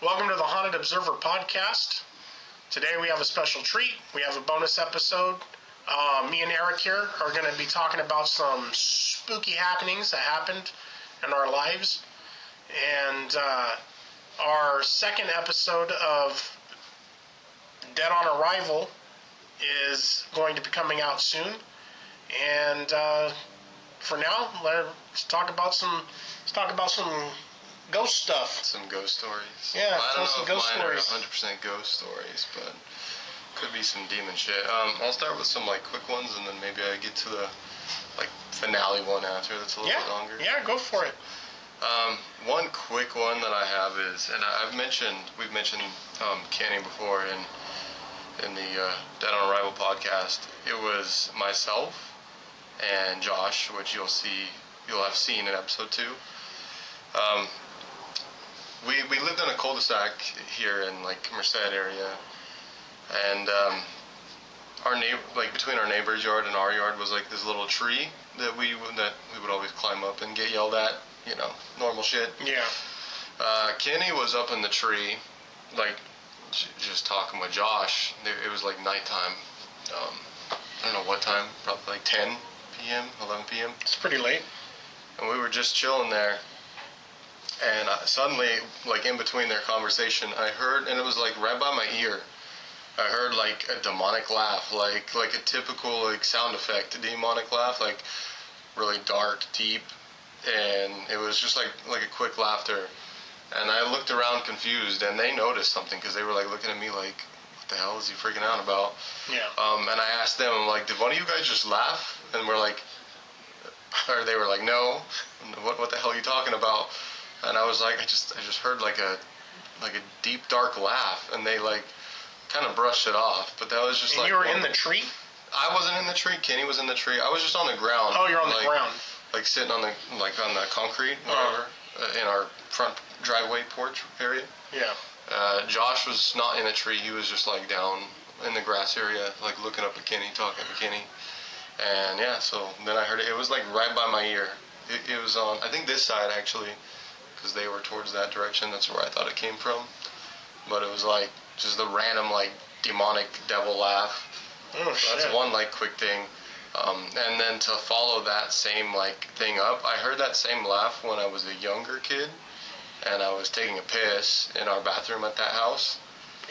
Welcome to the Haunted Observer podcast. Today we have a special treat. We have a bonus episode. Me and Eric here are going to be talking about some spooky happenings that happened in our lives. And our second episode of Dead on Arrival is going to be coming out soon. And for now, let's talk about some ghost stuff. Some ghost stories. Yeah, I don't know some if ghost mine stories. are 100% ghost stories, but could be some demon shit. I'll start with some quick ones, and then maybe I get to the finale one after. That's a little bit longer. Yeah, go for it. One quick one that I have is, and we've mentioned Kenny before in the Dead on Arrival podcast. It was myself and Josh, which you'll have seen in episode 2. We lived in a cul-de-sac here in Merced area, and our neighbor, between our neighbor's yard and our yard, was this little tree that we would always climb up and get yelled at, normal shit. Yeah. Kenny was up in the tree, just talking with Josh. It was nighttime. I don't know what time, probably 10 p.m., 11 p.m. It's pretty late. And we were just chilling there. And suddenly, in between their conversation, I heard, and it was right by my ear, I heard a demonic laugh, like a typical sound effect, a demonic laugh, really dark, deep, and it was just like a quick laughter. And I looked around confused, and they noticed something because they were looking at me what the hell is he freaking out about? Yeah. And I asked them, did one of you guys just laugh? And or they were no. What the hell are you talking about? And I was I just heard a deep dark laugh, and they kind of brushed it off. But that was just and you were in the tree? I wasn't in the tree. Kenny was in the tree. I was just on the ground. Oh, you're on the ground. Sitting on the on the concrete, whatever, in our front driveway porch area. Yeah. Josh was not in the tree. He was just down in the grass area, looking up at Kenny, talking to Kenny. And yeah, so then I heard it. It was right by my ear. It was on, I think, this side actually, because they were towards that direction. That's where I thought it came from. But it was just the random demonic devil laugh. Oh, so that's one quick thing. And then to follow that same thing up, I heard that same laugh when I was a younger kid, and I was taking a piss in our bathroom at that house.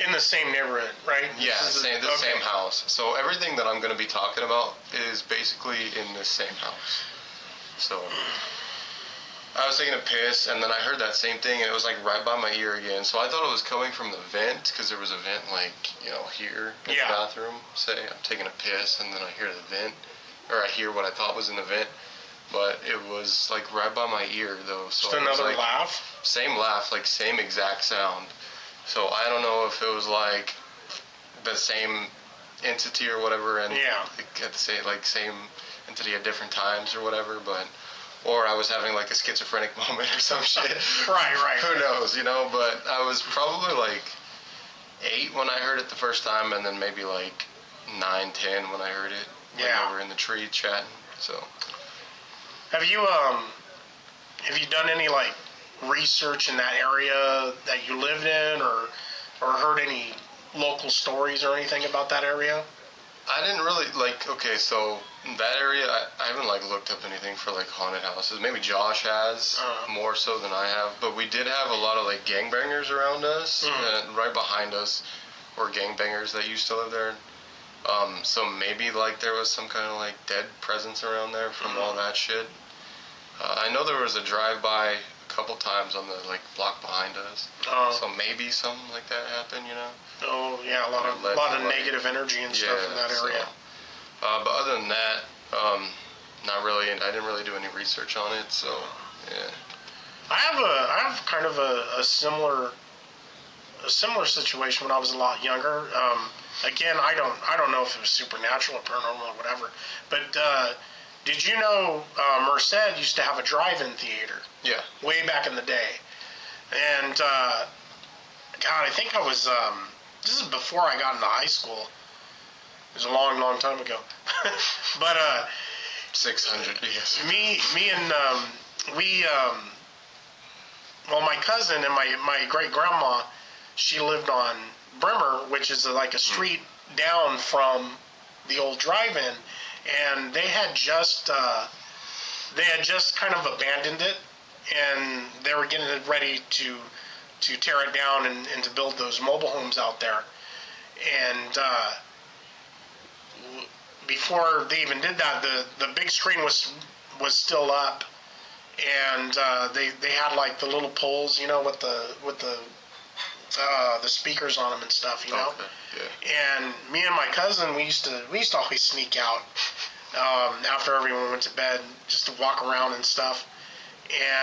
In the same neighborhood, right? Yeah, same house. So everything that I'm going to be talking about is basically in this same house. So I was taking a piss, and then I heard that same thing, and it was right by my ear again. So I thought it was coming from the vent, because there was a vent here in the bathroom. Say I'm taking a piss, and then I hear the vent, or I hear what I thought was in the vent, but it was right by my ear though. So just another laugh. Same laugh, same exact sound. So I don't know if it was the same entity or whatever, and at the same entity at different times or whatever, or I was having a schizophrenic moment or some shit. Right. Who knows, but I was probably 8 when I heard it the first time, and then maybe 9, 10 when I heard it. Yeah. We were in the tree chatting, so. Have you done any research in that area that you lived in, or heard any local stories or anything about that area? I didn't really okay, so that area I haven't looked up anything for haunted houses. Maybe Josh has more so than I have, but we did have a lot of gangbangers around us, and right behind us were gangbangers that used to live there. So maybe there was some kind of dead presence around there from all that shit. I know there was a drive-by a couple times on the block behind us. So maybe something like that happened, Oh yeah, a lot of negative energy and stuff in that area. So, but other than that, not really. I didn't really do any research on it. So yeah. I have kind of a similar situation when I was a lot younger. Again, I don't know if it was supernatural or paranormal or whatever, but did you know Merced used to have a drive-in theater? Yeah. Way back in the day. And, God, I think I was, this is before I got into high school. It was a long, long time ago. But, 600 years. Me and, well, my cousin and my great-grandma she lived on Bremer, which is like a street down from the old drive-in, and they had just kind of abandoned it, and they were getting it ready to tear it down and to build those mobile homes out there. And before they even did that, the big screen was still up, and they had like the little poles, you know, with the speakers on them and stuff, you know. Okay. Yeah. And me and my cousin, we used to always sneak out after everyone went to bed, just to walk around and stuff.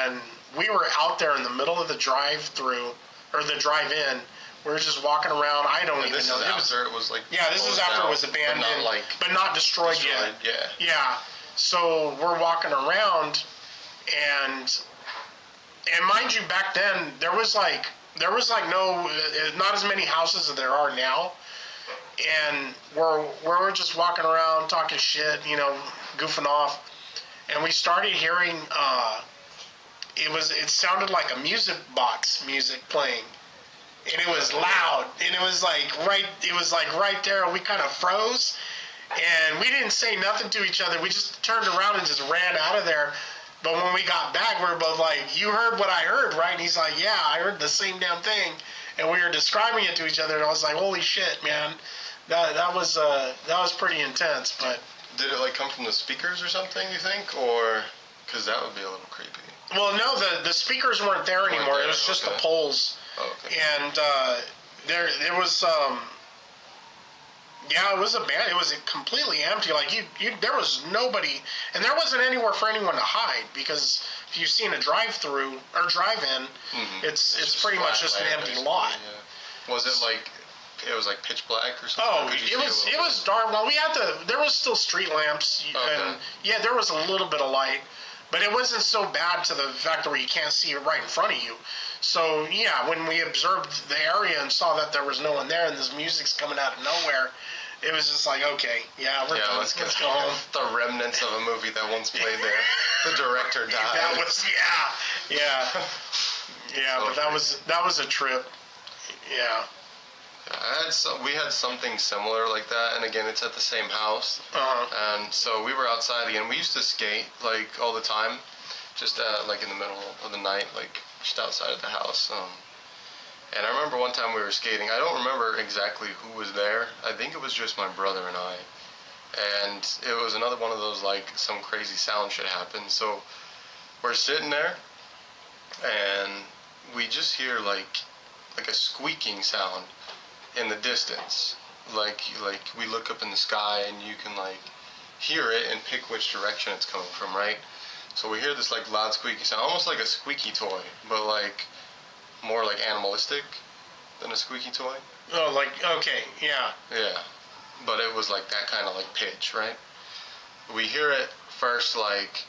And we were out there in the middle of the drive-through or the drive-in. We were just walking around. I don't even know. This is after it was like. Yeah, this is after it was abandoned, but not destroyed yet. Yeah. Yeah. So we're walking around, and mind you, back then there was like not as many houses as there are now, and we're just walking around talking shit, you know, goofing off, and we started hearing it sounded like a music box music playing, and it was loud, and it was like right there. We kind of froze, and we didn't say nothing to each other. We just turned around and just ran out of there. But when we got back, we were both like, "You heard what I heard, right?" And he's like, "Yeah, I heard the same damn thing." And we were describing it to each other, and I was like, "Holy shit, man, that was pretty intense." But did it like come from the speakers or something? You think, or because that would be a little creepy. Well, no, the speakers weren't there anymore. It was just the poles. Oh, okay. And there was yeah, it was it was completely empty. Like there was nobody, and there wasn't anywhere for anyone to hide, because if you've seen a drive-through or drive-in, it's pretty much just an empty lot. Yeah. Was it like it was like pitch black or something? Oh, it was dark. Well, there was still street lamps, and yeah, there was a little bit of light, but it wasn't so bad to the fact where you can't see it right in front of you. So yeah, when we observed the area and saw that there was no one there and this music's coming out of nowhere, it was just like, okay, yeah, we're done. Let's go home. The remnants of a movie that once played there. The director died. That was yeah. So but that was a trip. Yeah. We had something similar like that, and again, it's at the same house. And so we were outside again. We used to skate like all the time, just like in the middle of the night, like just outside of the house. And I remember one time we were skating. I don't remember exactly who was there. I think it was just my brother and I. And it was another one of those like some crazy sound shit happened. So we're sitting there, and we just hear like a squeaking sound in the distance. Like we look up in the sky, and you can like hear it and pick which direction it's coming from, right? So we hear this like loud squeaky sound, almost like a squeaky toy, but like more like animalistic than a squeaky toy. Oh, like, okay, yeah. Yeah, but it was like that kind of like pitch, right? We hear it first like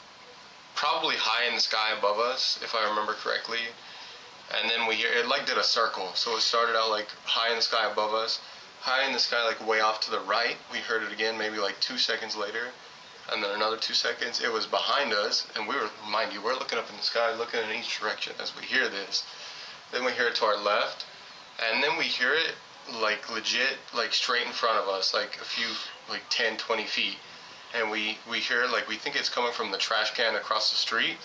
probably high in the sky above us, if I remember correctly. And then we hear it like did a circle. So it started out like high in the sky above us, high in the sky like way off to the right. We heard it again maybe like 2 seconds later, and then another 2 seconds. It was behind us, and we were, mind you, we're looking up in the sky, looking in each direction as we hear this. Then we hear it to our left, and then we hear it like legit like straight in front of us, like a few like 10, 20 feet. And we hear it like we think it's coming from the trash can across the street.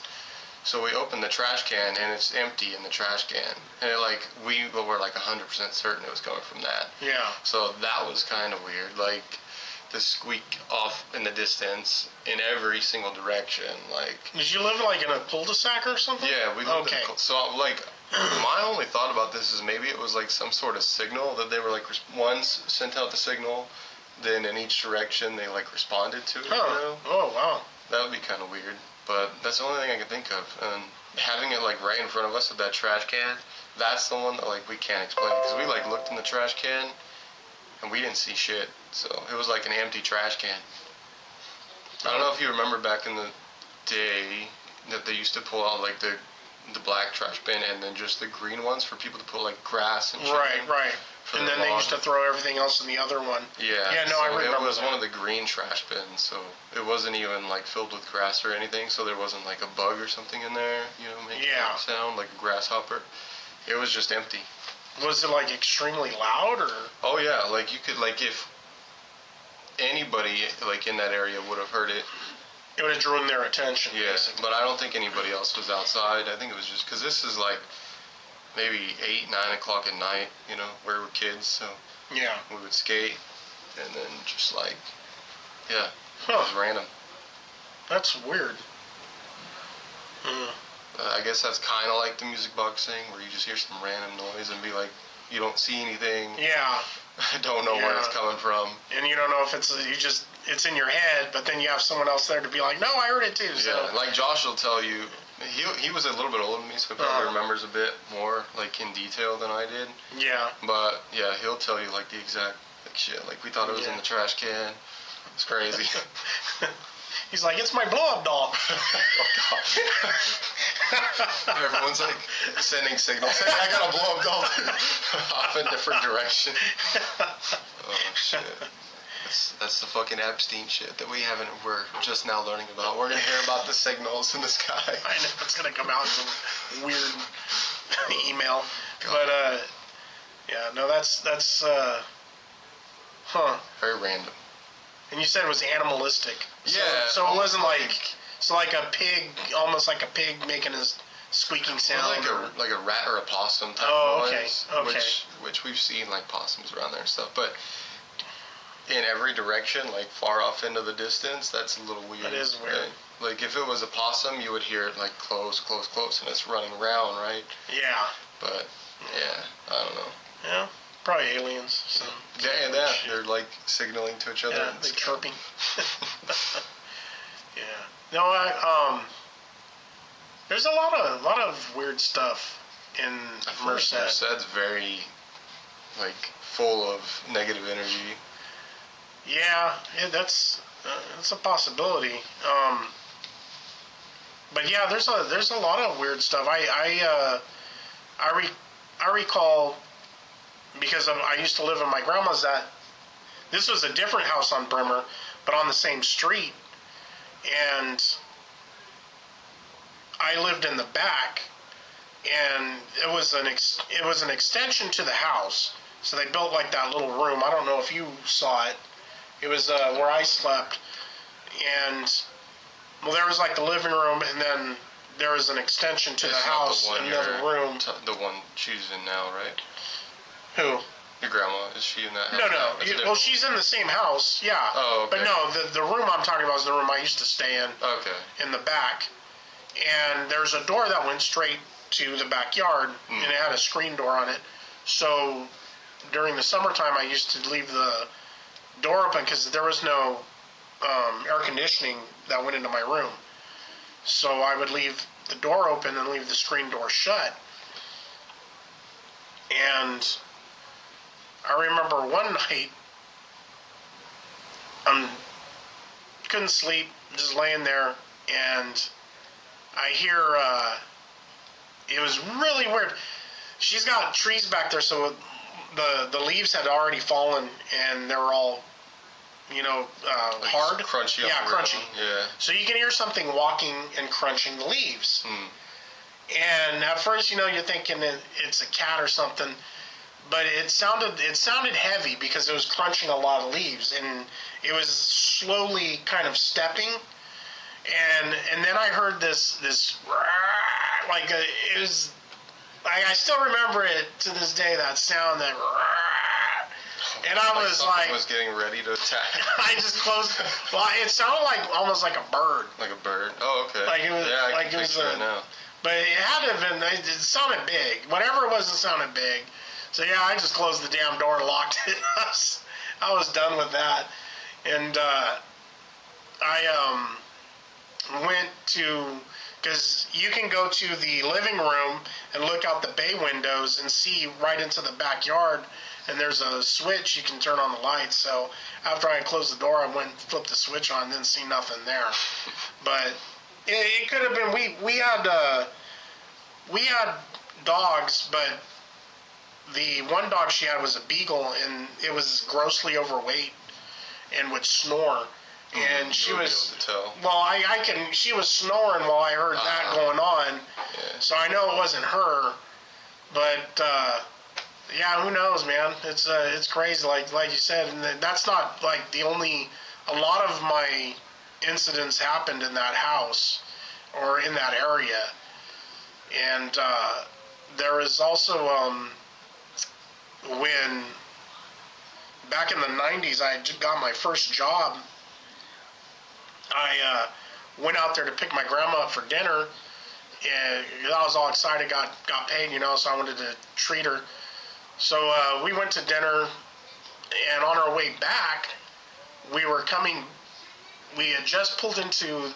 So we open the trash can, and it's empty in the trash can. And we were like 100% certain it was coming from that. Yeah. So that was kind of weird. Like the squeak off in the distance in every single direction. Like. Did you live like in a cul-de-sac or something? Yeah, we lived in a cul-de-sac. So like, my only thought about this is maybe it was like some sort of signal that they were like once sent out the signal, then in each direction they like responded to it. Oh. You know? Oh wow. That would be kind of weird. But that's the only thing I can think of. And having it like right in front of us with that trash can, that's the one that like we can't explain. Because we like looked in the trash can, and we didn't see shit. So it was like an empty trash can. I don't know if you remember back in the day that they used to pull out like the black trash bin and then just the green ones for people to put like grass and shit. Right. And then they used to throw everything else in the other one. Yeah. Yeah, no, so I remember it was that. one of the green trash bins, so it wasn't even like filled with grass or anything, so there wasn't like a bug or something in there, you know, making a sound like a grasshopper. It was just empty. Was it like extremely loud or? Oh yeah, like you could like if anybody like in that area would have heard it. It would have drawn their attention. Yeah, basically. but I don't think anybody else was outside. I think it was just because this is like maybe 8, 9 o'clock at night. You know, we were kids, so Yeah. we would skate, and then just like, yeah, it Huh. was random. That's weird. I guess that's kind of like the music box thing, where you just hear some random noise and be like, you don't see anything. Yeah. Don't know where it's coming from. And you don't know if it's it's in your head, but then you have someone else there to be like, no, I heard it too. So. Yeah, like Josh will tell you, he was a little bit older than me, so he probably remembers a bit more like in detail than I did. Yeah. But yeah, he'll tell you like the exact like shit. Like we thought it was in the trash can. It's crazy. He's like, it's my blow-up doll. Everyone's like sending signals. Hey, I got a blow-up doll off in a different direction. Oh shit. That's the fucking Epstein shit that we're just now learning about. We're gonna hear about the signals in the sky. I know, it's gonna come out in some weird email. God. But yeah, no, that's Very random. And you said it was animalistic. So, Yeah. So it wasn't like a pig, almost like a pig making a squeaking sound. Like a rat or a possum type noise. Okay. Which we've seen like possums around there and stuff, but in every direction, like far off into the distance, that's a little weird. That is weird. Right? Like if it was a possum, you would hear it like close, and it's running around, right? Yeah. But yeah, I don't know. Yeah. Probably aliens. So. Yeah, they're like signaling to each other. Yeah, they're chirping. Yeah. No, there's a lot of weird stuff in Merced. Merced's very like full of negative energy. Yeah, that's a possibility. But yeah, there's a lot of weird stuff. I recall, because I used to live in my grandma's, that this was a different house on Bremer, but on the same street, and I lived in the back, and it was an extension to the house. So they built like that little room. I don't know if you saw it. It was where I slept, and well, there was like the living room, and then there was an extension to the house, another room. The one she's in now, right? Who? Your grandma, is she in that house? No. Well, she's in the same house, yeah. Oh, okay. But no, the room I'm talking about is the room I used to stay in. Okay. In the back, and there's a door that went straight to the backyard, and it had a screen door on it. So during the summertime, I used to leave the door open because there was no air conditioning that went into my room. So I would leave the door open and leave the screen door shut. And I remember one night, couldn't sleep, just laying there, and I hear, it was really weird. She's got trees back there, so the leaves had already fallen, and they were all, like hard. Crunchy. Yeah, crunchy. Yeah. So you can hear something walking and crunching the leaves. And at first, you're thinking it's a cat or something, but it sounded heavy because it was crunching a lot of leaves, and it was slowly kind of stepping. And then I heard this like it was. I still remember it to this day, that sound, that. And I was like, was getting ready to attack. I just closed. Well, it sounded almost like a bird. Like a bird. Oh, okay. Like it was. Yeah, like it was. It now. But it had to have been. It sounded big. Whatever it was, it sounded big. So yeah, I just closed the damn door and locked it. I was done with that, and I went to, because you can go to the living room and look out the bay windows and see right into the backyard, and there's a switch you can turn on the lights. So after I closed the door, I went and flipped the switch on, didn't see nothing there. But it could have been, we had dogs, but the one dog she had was a beagle, and it was grossly overweight and would snore. And she was, she was snoring while I heard that going on. Yeah. So I know it wasn't her, but Yeah, who knows, man? It's crazy, like you said, and that's not like the only. A lot of my incidents happened in that house or in that area, and there is also when back in the '90s I got my first job. I went out there to pick my grandma up for dinner, and I was all excited, got paid, so I wanted to treat her. So we went to dinner, and on our way back, we were coming. We had just pulled into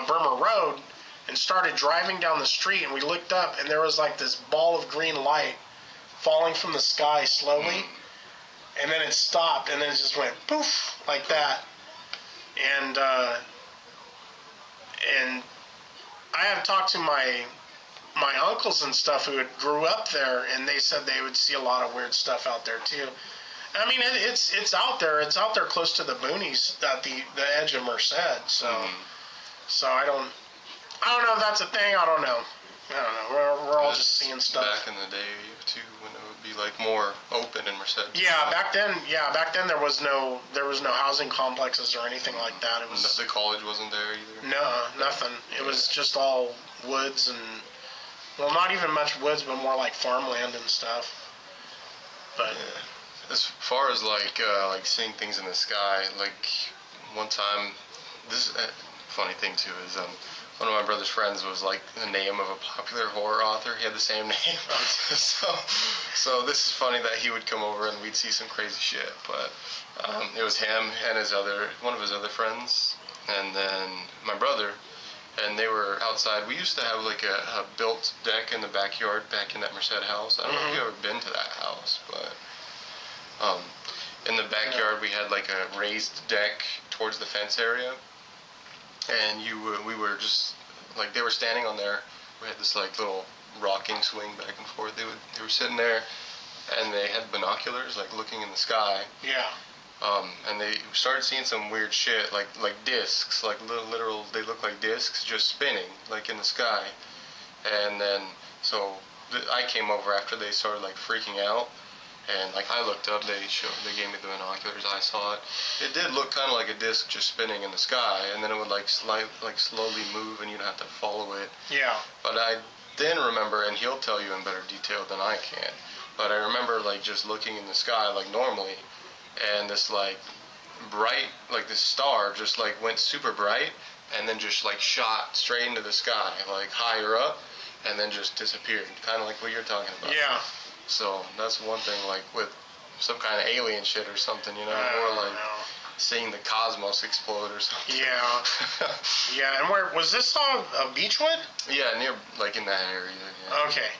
Burma Road and started driving down the street, and we looked up, and there was like this ball of green light falling from the sky slowly, and then it stopped, and then it just went poof like that, and I have talked to my uncles and stuff who had grew up there, and they said they would see a lot of weird stuff out there too. I mean, it's out there. It's out there close to the boonies at the edge of Merced. So I don't know if that's a thing. I don't know. We're all just seeing stuff. Back in the day too, when it would be like more open in Merced. Yeah, back then there was no housing complexes or anything like that. It was the college wasn't there either. No, nothing. It was just all woods and, well, not even much woods, but more like farmland and stuff. But as far as like seeing things in the sky, like one time, this funny thing too is one of my brother's friends was like the name of a popular horror author. He had the same name. so this is funny that he would come over and we'd see some crazy shit. But it was him and one of his other friends, and then my brother, and they were outside. We used to have like a built deck in the backyard back in that Merced house. I don't know if you've ever been to that house, but in the backyard we had like a raised deck towards the fence area, and we were just like, they were standing on there. We had this like little rocking swing back and forth. They were sitting there, and they had binoculars like looking in the sky. yeah, and they started seeing some weird shit, like discs, like literal. They look like discs just spinning like in the sky. And then so I came over after they started like freaking out. And like I looked up, they gave me the binoculars. I saw it. It did look kind of like a disc just spinning in the sky, and then it would like slowly move, and you'd have to follow it. yeah, But I then remember, and he'll tell you in better detail than I can. But I remember like just looking in the sky like normally, and this like bright, like this star just like went super bright, and then just like shot straight into the sky, like higher up, and then just disappeared, kind of like what you're talking about. yeah. So that's one thing, like with some kind of alien shit or something, or like seeing the cosmos explode or something. Yeah, yeah. And where was this on Beechwood? Yeah, near like in that area. Yeah. Okay,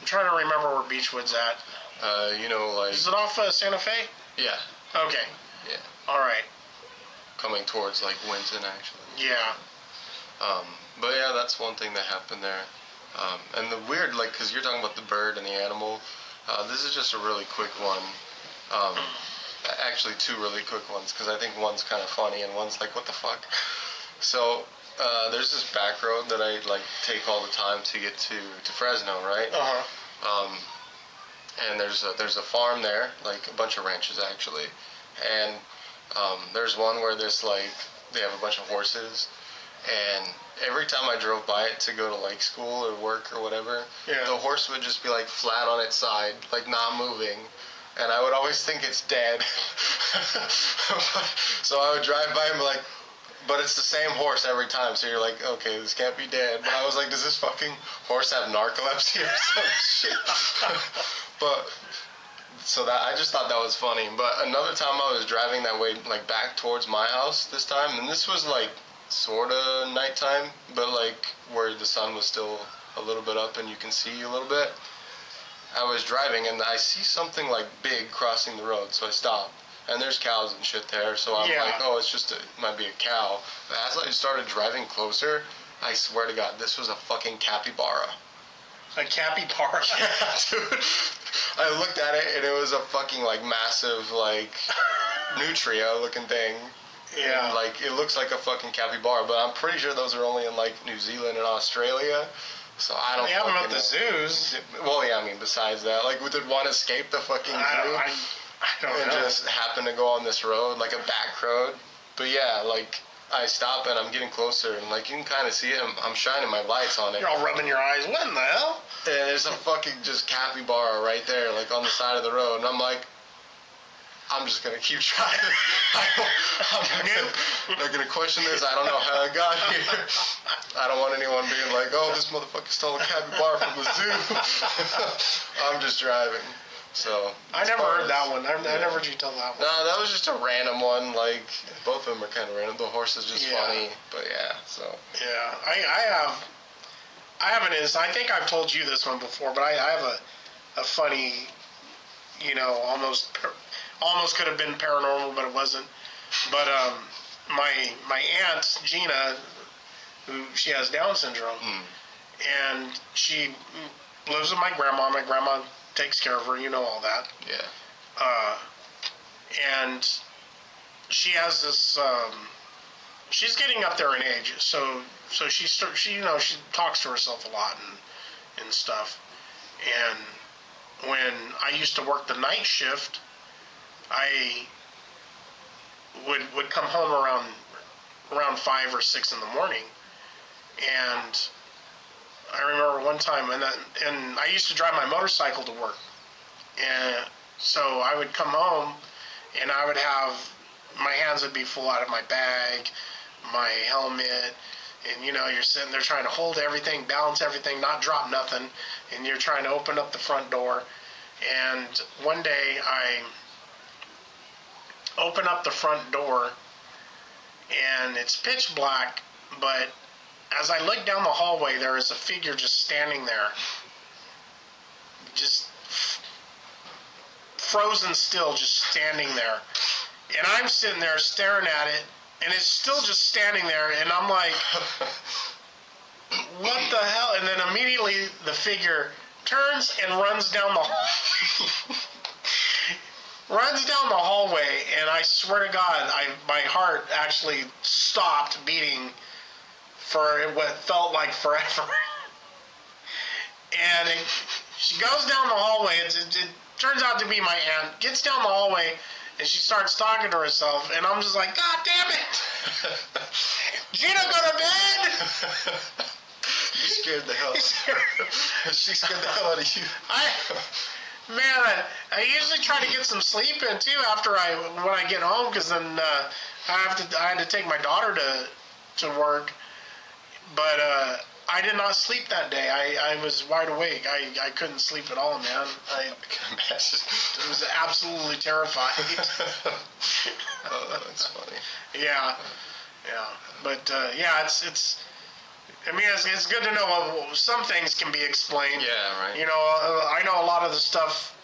I'm trying to remember where Beechwood's at. Like. Is it off Santa Fe? Yeah. Okay. Yeah. All right. Coming towards like Winton, actually. Yeah. But yeah, that's one thing that happened there. And the weird, like, because you're talking about the bird and the animal. This is just a really quick one. Actually, two really quick ones, because I think one's kind of funny and one's like, what the fuck? So, there's this back road that I, like, take all the time to get to Fresno, right? Uh-huh. And there's a farm there, like a bunch of ranches, actually. And there's one where they have a bunch of horses, and every time I drove by it to go to like school or work or whatever, the horse would just be like flat on its side, like not moving, and I would always think it's dead. So I would drive by and be like, but it's the same horse every time, so you're like, okay, this can't be dead. But I was like, does this fucking horse have narcolepsy or some shit? But so that, I just thought that was funny. But another time I was driving that way, like back towards my house this time, and this was like sort of nighttime, but like where the sun was still a little bit up and you can see a little bit. I was driving and I see something like big crossing the road, so I stopped. And there's cows and shit there, so I'm like, oh, it might be a cow. But as I started driving closer, I swear to God, this was a fucking capybara. A capybara? Yeah, dude. I looked at it and it was a fucking like massive like nutria looking thing. Yeah. And, like, it looks like a fucking capybara, but I'm pretty sure those are only in like New Zealand and Australia. So I don't. They have them at fucking the zoos. Well, yeah, I mean, besides that, like, did one escape the fucking zoo I don't and know. just happen to go on this road, like a back road? But yeah, like, I stop and I'm getting closer, and like you can kind of see it. I'm shining my lights on it. You're all rubbing your eyes. What in the hell? And there's a fucking just capybara right there, like on the side of the road, and I'm like, I'm just gonna keep driving. I'm not gonna question this. I don't know how I got here. I don't want anyone being like, oh, this motherfucker stole a capybara from the zoo. I'm just driving. So I never heard that one. I never heard you tell that one. No, that was just a random one. Like, both of them are kind of random. The horse is just funny, but yeah. So yeah, I have an instance. I think I've told you this one before, but I have a funny, almost could have been paranormal, but it wasn't. But my aunt Gina, she has Down syndrome, and she lives with my grandma. My grandma takes care of her, all that. yeah. And she has this. She's getting up there in age, so she talks to herself a lot and stuff. And when I used to work the night shift, I would come home around 5 or 6 in the morning, and I remember one time, and I used to drive my motorcycle to work, and so I would come home, and I would have, my hands would be full out of my bag, my helmet, and you're sitting there trying to hold everything, balance everything, not drop nothing, and you're trying to open up the front door. And one day I open up the front door, and it's pitch black, but as I look down the hallway, there is a figure just standing there, just frozen still, just standing there. And I'm sitting there staring at it, and it's still just standing there, and I'm like, what the hell? And then immediately the figure turns and runs down the hallway, and I swear to God, my heart actually stopped beating for what felt like forever. And she goes down the hallway. It turns out to be my aunt. Gets down the hallway, and she starts talking to herself, and I'm just like, God damn it! Gina, go to bed! You scared the hell out of her. She scared the hell out of you. I usually try to get some sleep in too when I get home, because then I had to take my daughter to work, but I did not sleep that day. I was wide awake. I couldn't sleep at all, man. I was absolutely terrified. Oh, that's funny. Yeah. But it's. I mean, it's good to know some things can be explained. Yeah, right. I know a lot of the stuff.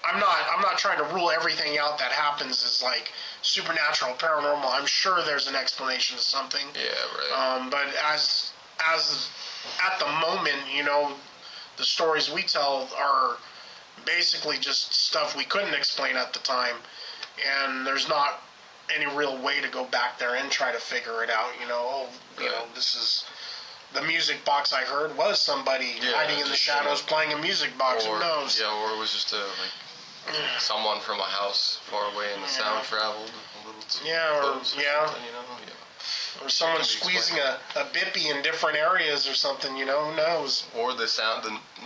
I'm not trying to rule everything out that happens as like supernatural, paranormal. I'm sure there's an explanation to something. Yeah, right. But as at the moment, the stories we tell are basically just stuff we couldn't explain at the time, and there's not any real way to go back there and try to figure it out. This is. The music box I heard was somebody hiding in the shadows playing a music box. Who knows? Yeah, or it was just someone from a house far away and the sound traveled a little too close. Or someone squeezing a bippy in different areas or something, who knows? Or the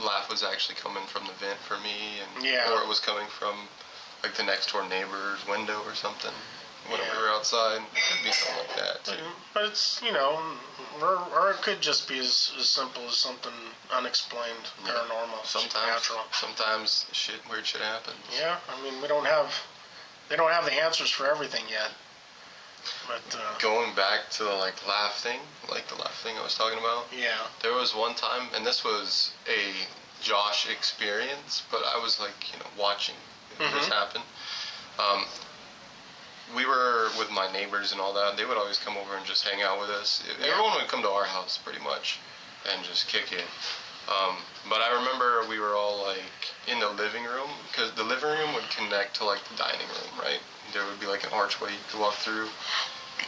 laugh was actually coming from the vent for me, or it was coming from like the next door neighbor's window or something. When we were outside, it could be something like that too. But it's, or it could just be as simple as something unexplained, paranormal, supernatural. Sometimes weird shit happens. Yeah, I mean, they don't have the answers for everything yet. But going back to the laugh thing I was talking about. Yeah. There was one time, and this was a Josh experience, but I was watching this happen. We were with my neighbors and all that. They would always come over and just hang out with us. Everyone would come to our house pretty much and just kick it. But I remember we were all in the living room, because the living room would connect to the dining room, right? There would be an archway you could walk through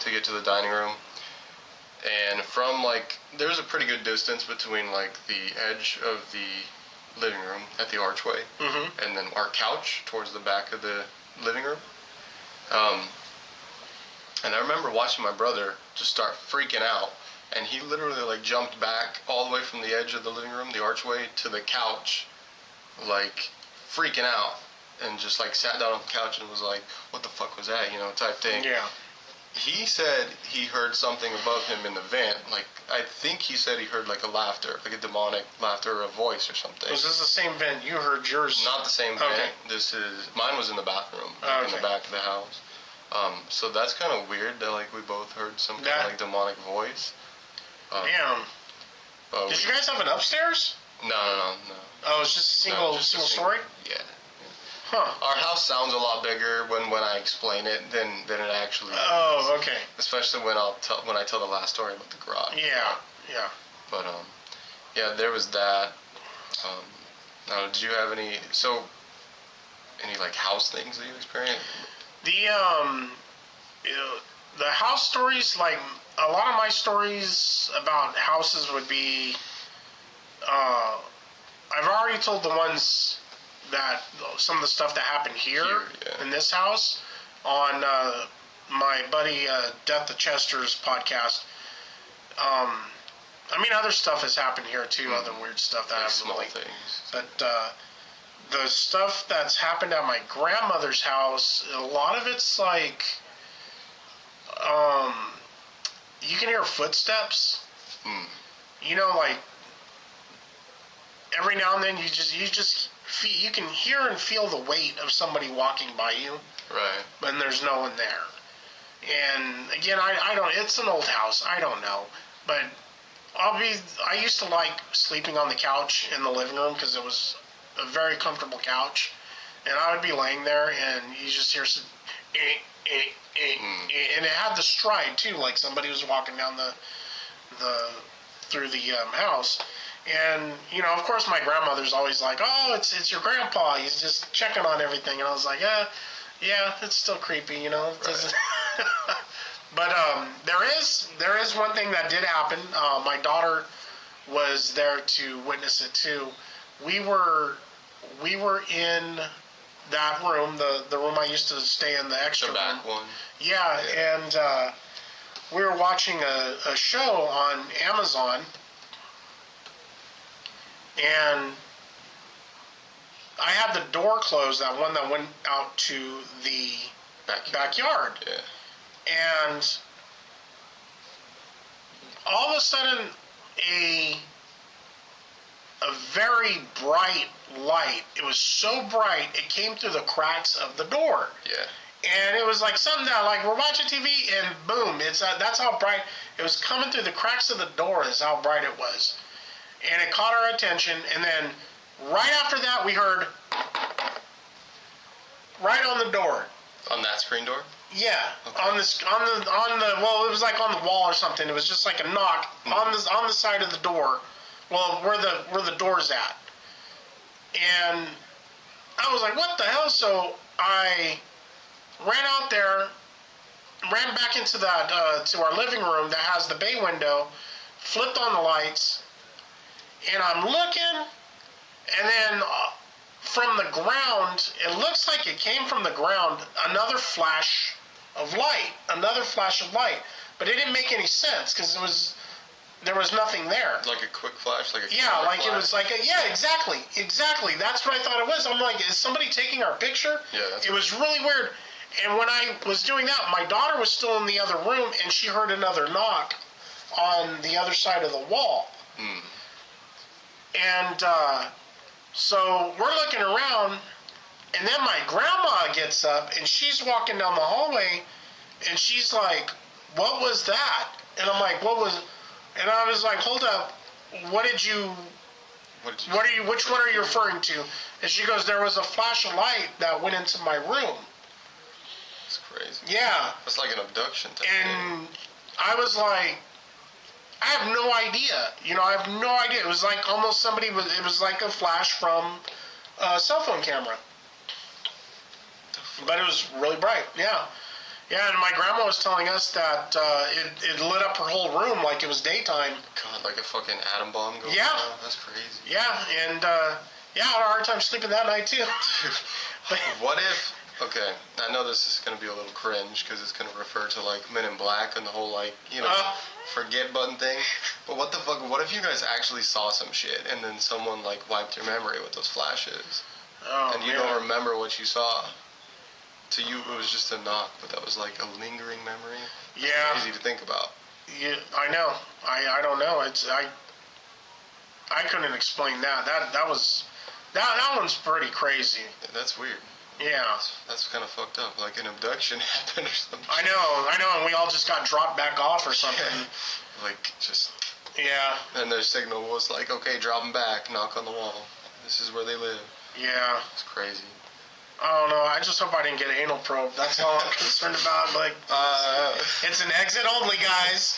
to get to the dining room. And from like, there's a pretty good distance between like the edge of the living room at the archway, and then our couch towards the back of the living room. And I remember watching my brother just start freaking out, and he literally like jumped back all the way from the edge of the living room, the archway, to the couch, like freaking out, and just like sat down on the couch and was like, "What the fuck was that?" Type thing. Yeah. He said he heard something above him in the vent. Like, I think he said he heard like a laughter, like a demonic laughter or a voice or something. Was this the same vent you heard yours? Not the same vent. Mine was in the bathroom, in the back of the house. So that's kind of weird that like we both heard some kind of like demonic voice. Damn. Did you guys have an upstairs? No. Oh, it's just a single story? Yeah. Huh. Our house sounds a lot bigger when I explain it than it actually is. Oh, okay. Especially when I tell the last story about the garage. Yeah. But yeah, there was that. Now, did you have any like house things that you experienced? The house stories, like a lot of my stories about houses would be, I've already told the ones that some of the stuff that happened here in this house on my buddy Death of Chester's podcast. I mean, other stuff has happened here too, other weird stuff that happened. Small things. But the stuff that's happened at my grandmother's house, a lot of it's like, you can hear footsteps. Like every now and then you can hear and feel the weight of somebody walking by you. Right. When there's no one there. And again, I don't, it's an old house. I don't know. But I used to like sleeping on the couch in the living room because it was a very comfortable couch. And I would be laying there and you just hear some, and it had the stride too, like somebody was walking down through the house. And, of course my grandmother's always like, "Oh, it's your grandpa. He's just checking on everything." And I was like, yeah, it's still creepy, Right. But there is one thing that did happen. My daughter was there to witness it too. We were in that room, the room I used to stay in, the extra room. The back one. Yeah, and we were watching a show on Amazon, and I had the door closed, that one that went out to the backyard. Yeah. And all of a sudden, a very bright light. It was so bright, it came through the cracks of the door. Yeah. And it was like something that, like, we're watching TV, and boom, that's how bright it was coming through the cracks of the door. Is how bright it was, and it caught our attention. And then right after that, we heard right on the door. On that screen door? Yeah, okay. on the well, it was like on the wall or something. It was just like a knock on the side of the door. Well, where the door's at. And I was like, "What the hell?" So I ran out there, ran back into that to our living room that has the bay window, flipped on the lights, and I'm looking, and then from the ground, it looks like it came from the ground, another flash of light, but it didn't make any sense because there was nothing there. Like a quick flash, like a flash. It was like exactly. That's what I thought it was. I'm like, is somebody taking our picture? Yeah. It was really weird. And when I was doing that, my daughter was still in the other room, and she heard another knock on the other side of the wall. And so we're looking around, and then my grandma gets up, and she's walking down the hallway, and she's like, "What was that?" And I'm like, "What was?" And I was like, "Hold up, which one are you referring to?" And she goes, "There was a flash of light that went into my room." That's crazy. Yeah. It's like an abduction type thing. I was like, I have no idea. I have no idea. It was like almost it was like a flash from a cell phone camera. But it was really bright, yeah. Yeah, and my grandma was telling us that it lit up her whole room like it was daytime. God, like a fucking atom bomb going off. That's crazy. Yeah, and I had a hard time sleeping that night too. What if? Okay, I know this is gonna be a little cringe because it's gonna refer to like Men in Black and the whole like forget button thing. But what the fuck? What if you guys actually saw some shit and then someone like wiped your memory with those flashes, and you don't remember what you saw? To you, it was just a knock, but that was like a lingering memory. Yeah, Easy to think about. Yeah, I know. I don't know. I couldn't explain that. That one's pretty crazy. That's weird. Yeah. That's kind of fucked up. Like an abduction happened or something. I know, and we all just got dropped back off or something. Yeah. Like, just... Yeah. And their signal was like, okay, drop them back, knock on the wall. This is where they live. Yeah. It's crazy. I don't know. I just hope I didn't get anal probed. That's all I'm concerned about. Like, it's an exit only, guys.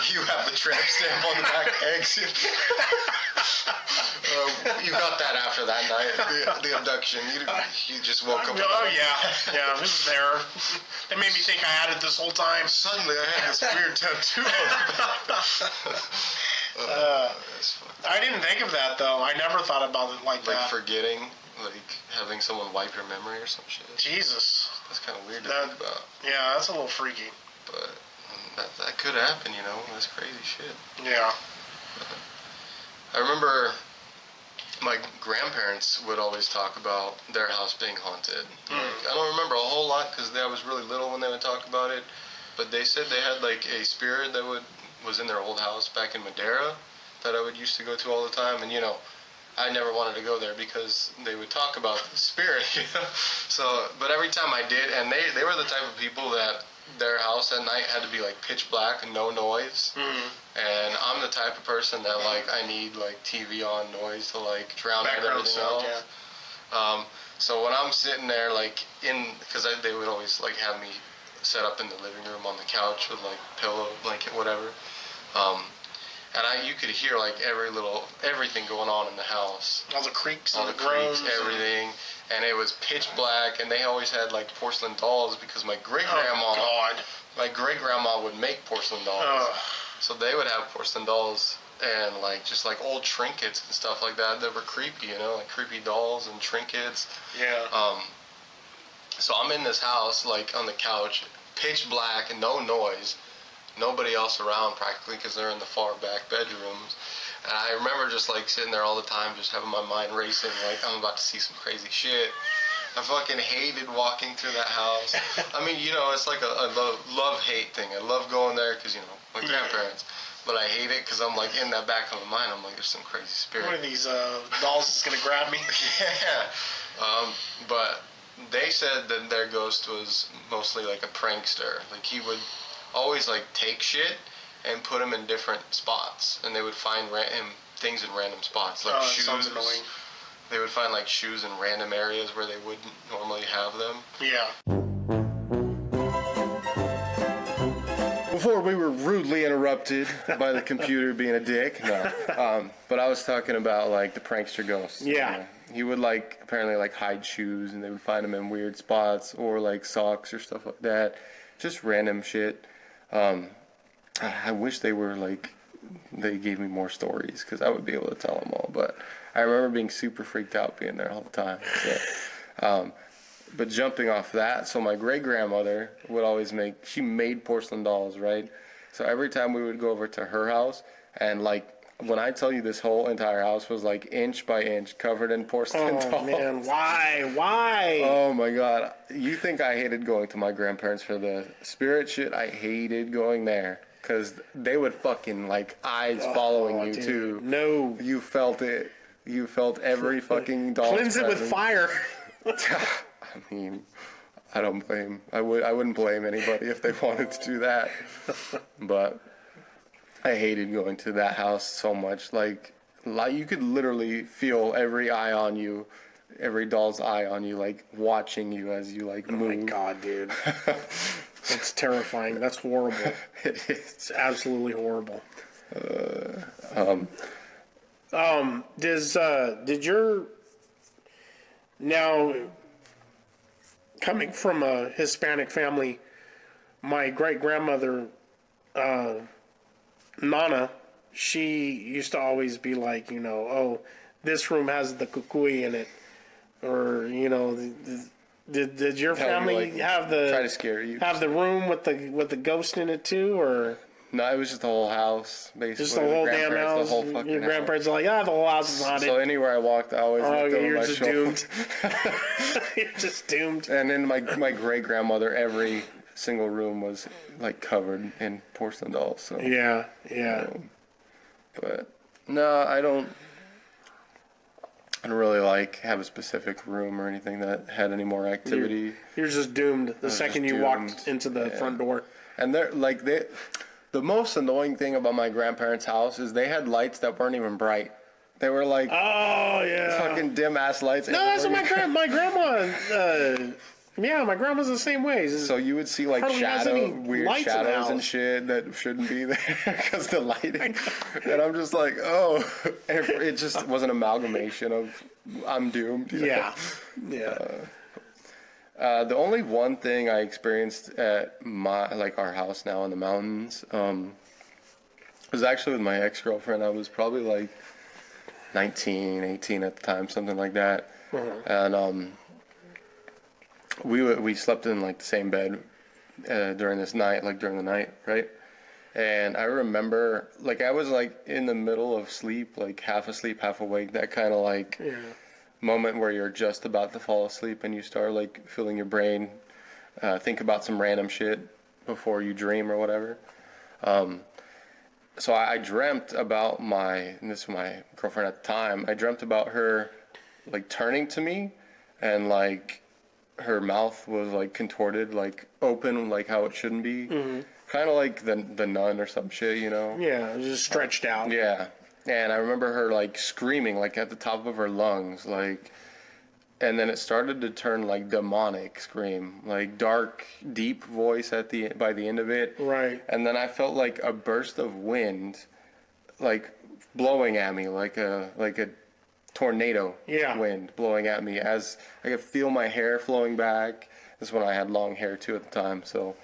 You have the tramp stamp on the back exit. You got that after that night, the abduction. You just woke up. Oh yeah, it was there. It made me think I had it this whole time. Suddenly, I had this weird tattoo. I didn't think of that though. I never thought about it like that. Like forgetting, like having someone wipe your memory or some shit. Jesus. That's kind of weird to think about. Yeah, that's a little freaky. But that could happen, you know. That's crazy shit. Yeah. I remember my grandparents would always talk about their house being haunted. Like, I don't remember a whole lot because I was really little when they would talk about it. But they said they had like a spirit that was in their old house back in Madeira that I would used to go to all the time. And, you know, I never wanted to go there because they would talk about the spirit, you know. So, but every time I did, and they were the type of people that their house at night had to be like pitch black and no noise. And I'm the type of person that like I need like TV on noise to like drown out everything else. Yeah. So when I'm sitting there like because they would always like have me set up in the living room on the couch with like pillow, blanket, whatever. And you could hear like everything going on in the house. All the creaks, all the creaks, everything. And it was pitch black, and they always had like porcelain dolls because my great grandma would make porcelain dolls. So they would have porcelain dolls and like just like old trinkets and stuff like that were creepy, you know, like creepy dolls and trinkets. Yeah. So I'm in this house like on the couch, pitch black and no noise. Nobody else around practically because they're in the far back bedrooms. And I remember just like sitting there all the time, just having my mind racing, like I'm about to see some crazy shit. I fucking hated walking through that house. I mean, you know, it's like a love-hate thing. I love going there because, you know, my grandparents. But I hate it because I'm like in that back of my mind, I'm like, there's some crazy spirit. One of these dolls is going to grab me. Yeah. But they said that their ghost was mostly like a prankster. Like he would always like take shit and put them in different spots, and they would find things in random spots, like shoes. Sounds annoying. They would find like shoes in random areas where they wouldn't normally have them. Yeah. Before we were rudely interrupted by the computer being a dick. No. But I was talking about like the prankster ghost. Yeah. He would like apparently like hide shoes, and they would find them in weird spots, or like socks or stuff like that. Just random shit. I wish they gave me more stories because I would be able to tell them all. But I remember being super freaked out being there all the time. So, but jumping off that, so my great grandmother would always she made porcelain dolls, right? So every time we would go over to her house, and like when I tell you this whole entire house was like inch by inch covered in porcelain dolls. Oh man, why? Oh my God, you think I hated going to my grandparents for the spirit shit? I hated going there. Because they would fucking, like, eyes following you, dude. Too. No. You felt it. You felt every fucking doll. Cleanse it with fire. I mean, I don't blame. I wouldn't blame anybody if they wanted to do that. But I hated going to that house so much. Like you could literally feel every eye on you, every doll's eye on you, like, watching you as you, like, move. Oh, my God, dude. That's terrifying. That's horrible. It's absolutely horrible. Did your now? coming from a Hispanic family, my great grandmother, Nana, she used to always be like, oh, this room has the kukui in it, or did your family have the try to scare you? Have the room with the ghost in it too, or? No, it was just the whole house, basically. Just the whole damn house. The whole fucking your grandparents are like, the whole house is haunted. So anywhere I walked, I always looked over you're my just shoulder. doomed. You're just doomed. And then my great grandmother, every single room was like covered in porcelain dolls. So yeah. But no, I don't really like have a specific room or anything that had any more activity. You're just doomed the second you walked into the front door. And the most annoying thing about my grandparents' house is they had lights that weren't even bright. They were like, fucking dim ass lights. No, that's what my grandma. My grandma's the same way. So you would see like weird shadows and shit that shouldn't be there because the lighting. And I'm just like, it just was an amalgamation of I'm doomed. Yeah. The only one thing I experienced at our house now in the mountains was actually with my ex-girlfriend. I was probably like 19, 18 at the time, something like that. And we slept in like the same bed during the night, right? And I remember like I was like in the middle of sleep, like half asleep, half awake, that kind of like moment where you're just about to fall asleep and you start like feeling your brain think about some random shit before you dream or whatever. So I dreamt about and this was my girlfriend at the time, I dreamt about her like turning to me and like her mouth was like contorted, like open, like how it shouldn't be. Kind of like the nun or some shit, Yeah, it was just stretched out. Yeah. And I remember her like screaming like at the top of her lungs, like, and then it started to turn like demonic scream, like dark, deep voice by the end of it. Right. And then I felt like a burst of wind, like blowing at me, like a tornado wind blowing at me as I could feel my hair flowing back. This is when I had long hair too at the time, so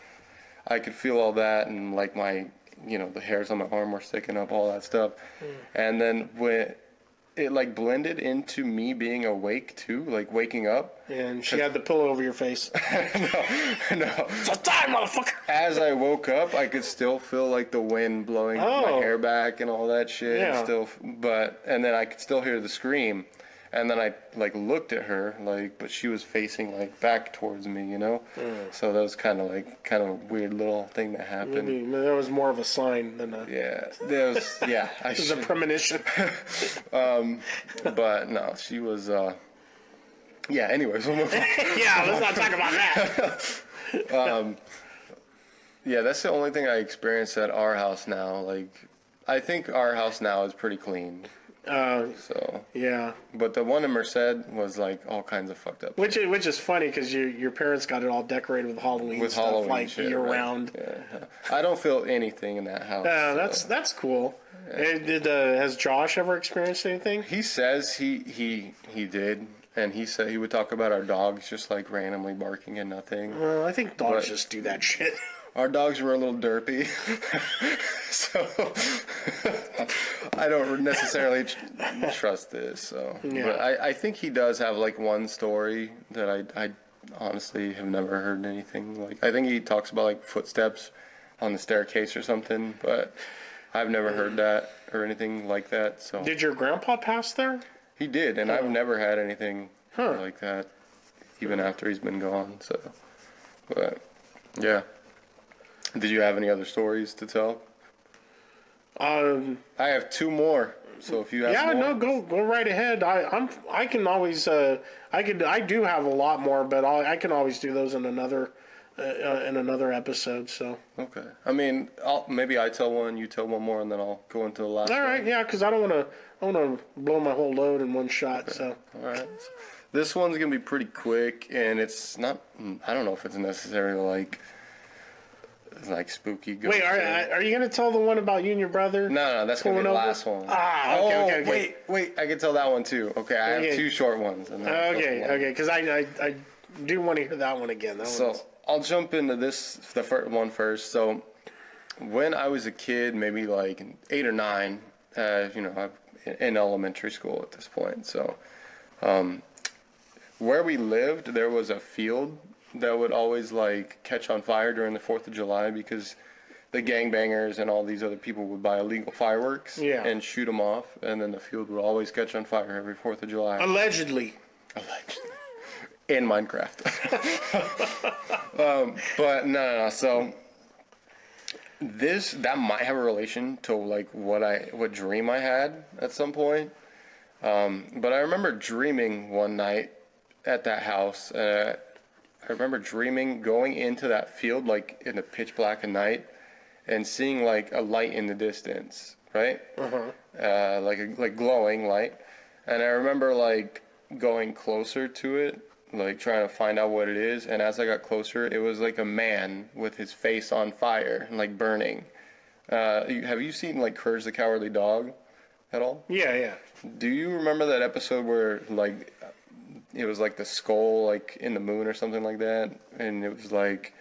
I could feel all that and like my the hairs on my arm were sticking up, all that stuff. And then when it like blended into me being awake too, like waking up. And she had the pillow over your face. No. It's time, motherfucker! As I woke up, I could still feel like the wind blowing my hair back and all that shit. Yeah. And then I could still hear the scream. And then I like looked at her, like, but she was facing like back towards me, So that was kind of a weird little thing that happened. Maybe that was more of a sign than a. Yeah, there was. Yeah, it was a premonition. But no, she was. Yeah. Anyways, we'll move on. Yeah, let's not talk about that. Yeah, that's the only thing I experienced at our house now. Like, I think our house now is pretty clean. So yeah, but the one in Merced was like all kinds of fucked up. Which is funny because your parents got it all decorated with Halloween stuff like shit, year right? round. Yeah, I don't feel anything in that house. That's cool. Yeah. Has Josh ever experienced anything? He says he did, and he said he would talk about our dogs just like randomly barking and nothing. Well, I think dogs just do that shit. Our dogs were a little derpy, so I don't necessarily trust this. So, yeah. But I think he does have like one story that I honestly have never heard anything like. I think he talks about like footsteps on the staircase or something, but I've never heard that or anything like that. So, did your grandpa pass there? He did, and I've never had anything like that, even after he's been gone. So, but yeah. Did you have any other stories to tell? I have two more. So if you have more. No, go right ahead. I can always I do have a lot more, but I can always do those in another episode. So okay. I mean, maybe I tell one, you tell one more, and then I'll go into the last. All right, one. yeah, because I don't want to blow my whole load in one shot. Okay. So all right. This one's gonna be pretty quick, and it's not. I don't know if it's necessarily like spooky ghost. Wait, are you gonna tell the one about you and your brother? No, that's gonna be the last one. Okay. Wait, I can tell that one too. Okay, I have two short ones. And okay, because I do want to hear that one again. So I'll jump into the first one first. So when I was a kid, maybe like 8 or 9, I'm in elementary school at this point. So where we lived, there was a field that would always like catch on fire during the 4th of July because the gangbangers and all these other people would buy illegal fireworks and shoot them off, and then the field would always catch on fire every 4th of July. Allegedly. In Minecraft. But no. So that might have a relation to like what dream I had at some point. But I remember dreaming one night at that house. I remember dreaming going into that field like in the pitch black of night and seeing like a light in the distance, right? Like glowing light. And I remember like going closer to it, like trying to find out what it is. And as I got closer, it was like a man with his face on fire and like burning. Have you seen like Courage the Cowardly Dog at all? Yeah. Do you remember that episode where like it was like the skull like in the moon or something like that, and it was like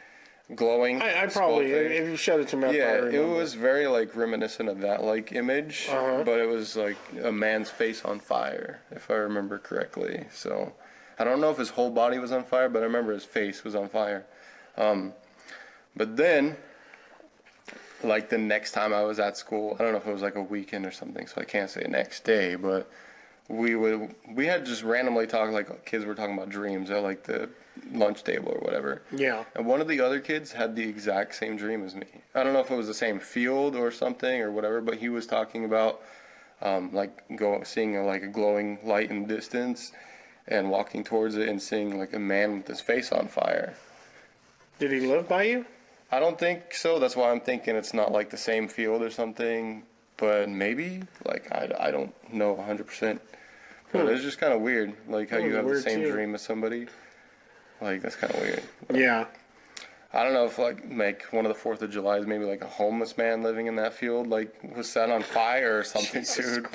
glowing? I probably, if you showed it to me, it was very like reminiscent of that like image, but it was like a man's face on fire, if I remember correctly. So I don't know if his whole body was on fire, but I remember his face was on fire. But then, like the next time I was at school, I don't know if it was like a weekend or something, so I can't say next day, but we had just randomly talked, like kids were talking about dreams at like the lunch table or whatever. Yeah. And one of the other kids had the exact same dream as me. I don't know if it was the same field or something or whatever, but he was talking about seeing a glowing light in the distance and walking towards it and seeing like a man with his face on fire. Did he live by you? I don't think so. That's why I'm thinking it's not like the same field or something, but maybe. Like I don't know 100%. But it's just kind of weird, like how you have the same dream as somebody. Like that's kind of weird. But yeah. I don't know if like one of the 4th of July is maybe like a homeless man living in that field like was set on fire or something, dude.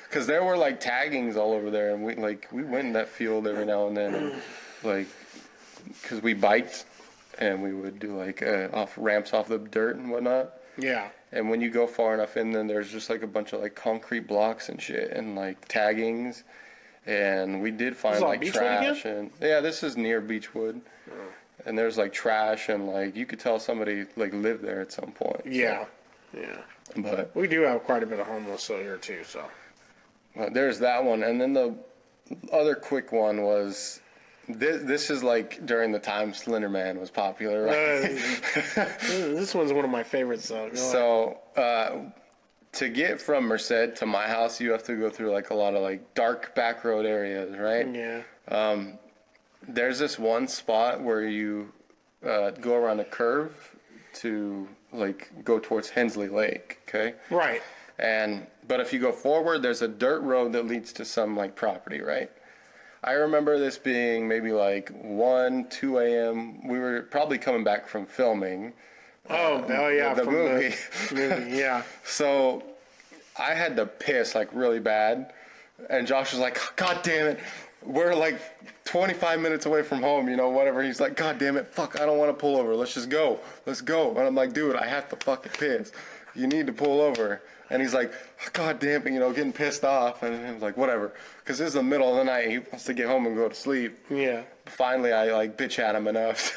Because there were like taggings all over there, and we went in that field every now and then, and like because we biked and we would do like ramps off the dirt and whatnot. Yeah. And when you go far enough in, then there's just like a bunch of like concrete blocks and shit and like taggings. And we did find like trash and this is near Beechwood. Oh. And there's like trash and like you could tell somebody like lived there at some point. Yeah. So. Yeah. But we do have quite a bit of homeless here too, so. There's that one, and then the other quick one was this is like during the time Slender Man was popular, right? This one's one of my favorites, though. So to get from Merced to my house, you have to go through like a lot of like dark back road areas, right? Yeah. There's this one spot where you go around a curve to like go towards Hensley Lake, okay? Right. But if you go forward, there's a dirt road that leads to some like property, right? I remember this being maybe like 1, 2 a.m. We were probably coming back from filming. The movie. Yeah. So I had to piss like really bad, and Josh was like, "God damn it, we're like 25 minutes away from home, whatever." He's like, "God damn it, fuck, I don't want to pull over. Let's just go. Let's go." And I'm like, "Dude, I have to fucking piss. You need to pull over." And he's like, "God damn it," getting pissed off. And I was like, whatever. Because this is the middle of the night. He wants to get home and go to sleep. Yeah. Finally, I like bitch at him enough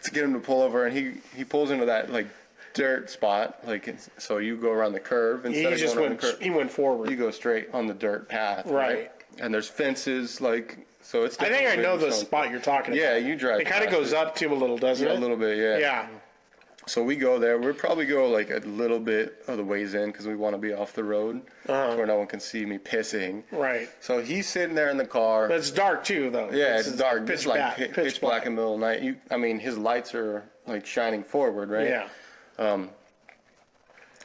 to get him to pull over. And he pulls into that like dirt spot. Like, so you go around the curve instead of going around the curve. He went forward. You go straight on the dirt path. Right. And there's fences like, so it's. I think I know the spot you're talking about. Yeah, you drive. It kind of goes up to a little, doesn't it? A little bit, yeah. Yeah. So we go there. We'll probably go like a little bit of the ways in because we want to be off the road where no one can see me pissing. Right. So he's sitting there in the car. But it's dark too, though. Yeah, it's dark. It's like pitch black in the middle of the night. His lights are like shining forward, right? Yeah.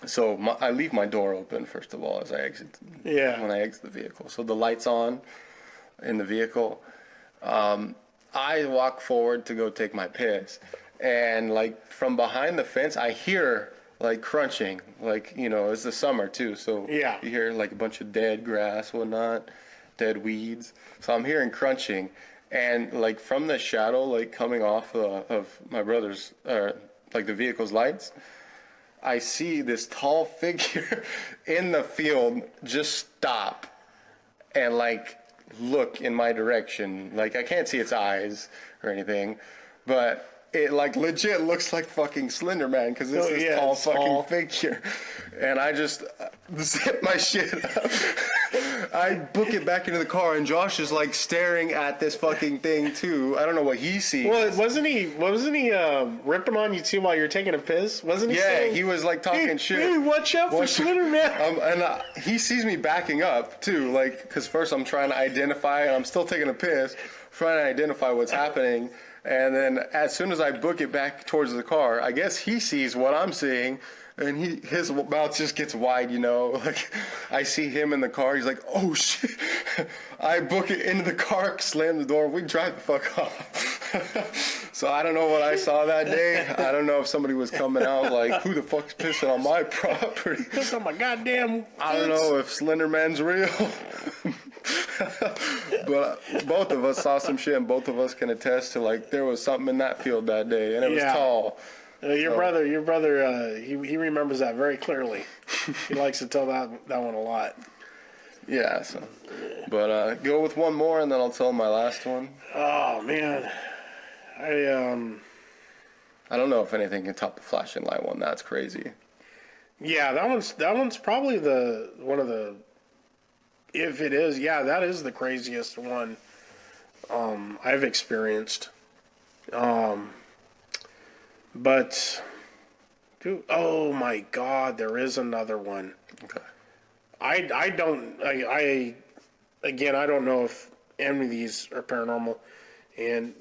So I leave my door open first of all as I exit. Yeah. When I exit the vehicle, so the lights on in the vehicle. I walk forward to go take my piss. And like from behind the fence, I hear like crunching, like, it's the summer too. So yeah. You hear like a bunch of dead grass, whatnot, dead weeds. So I'm hearing crunching and like from the shadow, like coming off of my brother's, like the vehicle's lights, I see this tall figure in the field just stop and like look in my direction. Like I can't see its eyes or anything, but it like legit looks like fucking Slender Man because it's this tall fucking figure. And I just zip my shit up. I book it back into the car, and Josh is like staring at this fucking thing too. I don't know what he sees. Well, wasn't he ripping on you too while you're taking a piss? Wasn't he? Yeah, saying, he was like talking shit. Hey, watch out for Slender Man. And he sees me backing up too, like because first I'm trying to identify, and I'm still taking a piss, trying to identify what's happening. And then as soon as I book it back towards the car, I guess he sees what I'm seeing, and his mouth just gets wide, you know. Like I see him in the car, he's like, "Oh shit!" I book it into the car, slam the door, we drive the fuck off. So I don't know what I saw that day. I don't know if somebody was coming out like, "Who the fuck's pissing on my property?" Piss on my goddamn. I don't know if Slender Man's real. But both of us saw some shit, and both of us can attest to like there was something in that field that day, and it was tall. Your brother, he remembers that very clearly. He likes to tell that one a lot. Yeah. So, but go with one more, and then I'll tell my last one. Oh man, I don't know if anything can top the flashing light one. That's crazy. Yeah, that one's probably one of the. If it is, yeah, that is the craziest one I've experienced. But, dude, oh my God, there is another one. Okay. I don't know if any of these are paranormal,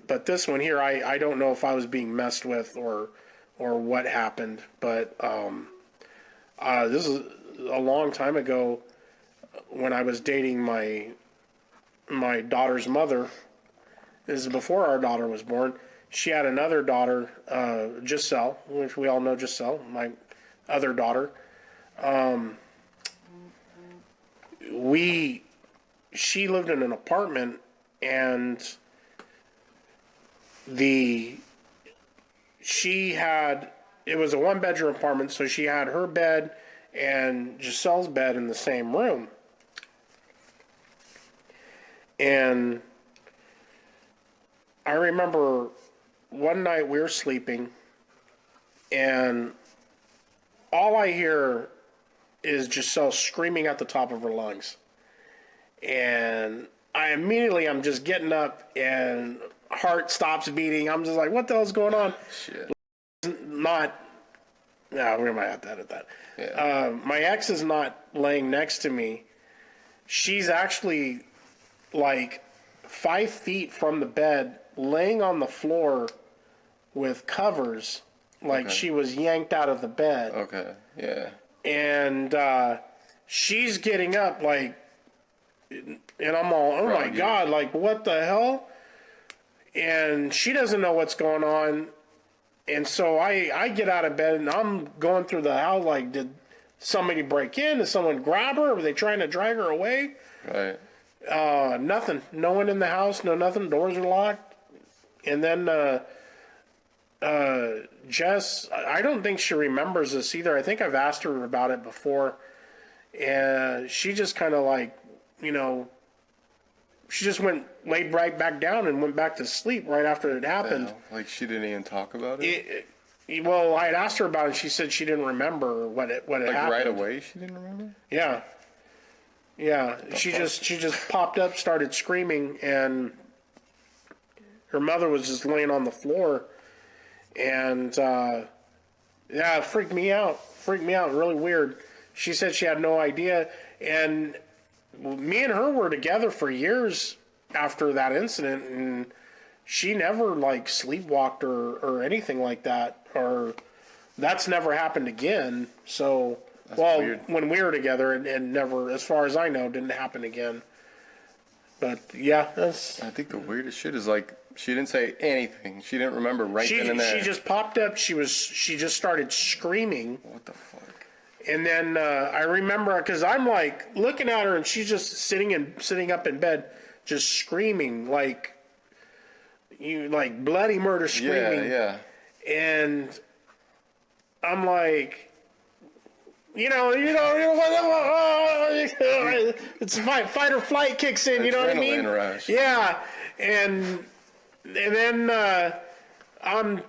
but this one here, I don't know if I was being messed with or what happened. But this is a long time ago. When I was dating my daughter's mother, this is before our daughter was born. She had another daughter, Giselle, which we all know Giselle, my other daughter. She lived in an apartment, and it was a 1-bedroom apartment, so she had her bed and Giselle's bed in the same room. And I remember one night we were sleeping, and all I hear is Giselle screaming at the top of her lungs. And I'm just getting up, and heart stops beating. I'm just like, what the hell's going on? Shit. No, we might have to edit that. Yeah. My ex is not laying next to me. She's actually like 5 feet from the bed, laying on the floor with covers, like she was yanked out of the bed. Okay, yeah. And she's getting up, like, and I'm all, oh my God, like, what the hell? And she doesn't know what's going on. And so I get out of bed, and I'm going through the house, like, did somebody break in? Did someone grab her? Were they trying to drag her away? Right. Nothing. No one in the house, no nothing. Doors are locked. And then Jess, I don't think she remembers this either. I think I've asked her about it before. And she just kind of like, she just laid right back down and went back to sleep right after it happened. Like she didn't even talk about it? Well, I had asked her about it. And she said she didn't remember what had happened. Like right away she didn't remember? Yeah. Yeah, she just popped up, started screaming, and her mother was just laying on the floor, and it freaked me out, really weird. She said she had no idea, and me and her were together for years after that incident, and she never like sleepwalked or anything like that, or that's never happened again. So. That's weird. When we were together, it never, as far as I know, didn't happen again. But yeah, I think the weirdest shit is like she didn't say anything. She didn't remember then and there. She just popped up. She just started screaming. What the fuck? And then I remember because I'm like looking at her, and she's just sitting up in bed, just screaming like you like bloody murder screaming. Yeah. And I'm like, it's fight or flight kicks in. You know what I mean? Adrenaline rush. Yeah, and then I'm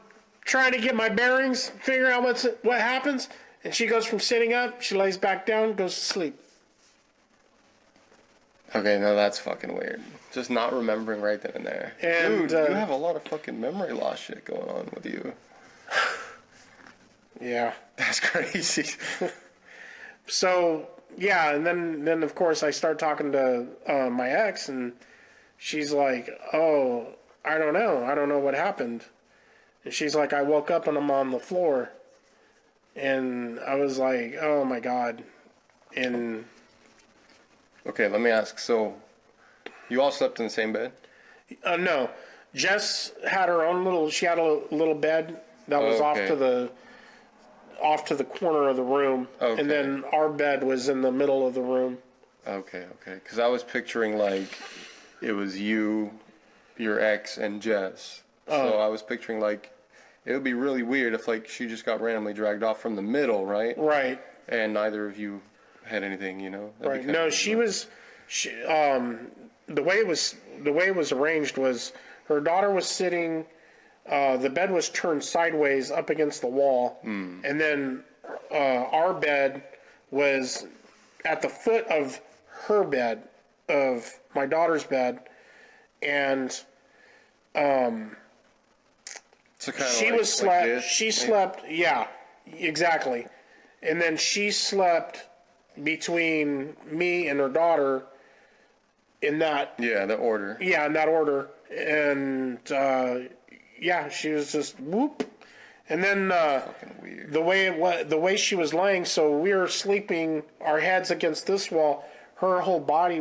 trying to get my bearings, figure out what happens, and she goes from sitting up, she lays back down, goes to sleep. Okay, no, that's fucking weird. Just not remembering right then and there. And, dude, you have a lot of fucking memory loss shit going on with you. Yeah. That's crazy. So, yeah, and then of course I start talking to my ex, and she's like, oh, I don't know what happened. And she's like, I woke up and I'm on the floor. And I was like, oh my God. And Okay, let me ask. So, you all slept in the same bed? no, Jess had her own she had a little bed that was Okay. off to the corner of the room. Okay. And then our bed was in the middle of the room. Okay. Because I was picturing like it was you, your ex, and Jess. So I was picturing like it would be really weird if like she just got randomly dragged off from the middle, right? Right. And neither of you had anything, That'd be Right. kinda No, weird. the way it was arranged was her daughter was sitting, the bed was turned sideways up against the wall, and then our bed was at the foot of her bed, of my daughter's bed, and So kinda she like, was slept. Like this, She maybe? slept. Yeah, exactly. And then she slept between me and her daughter in that Yeah, the order. in that order. And yeah, she was just whoop. And then Fucking weird. the way she was laying, so we were sleeping, our heads against this wall. Her whole body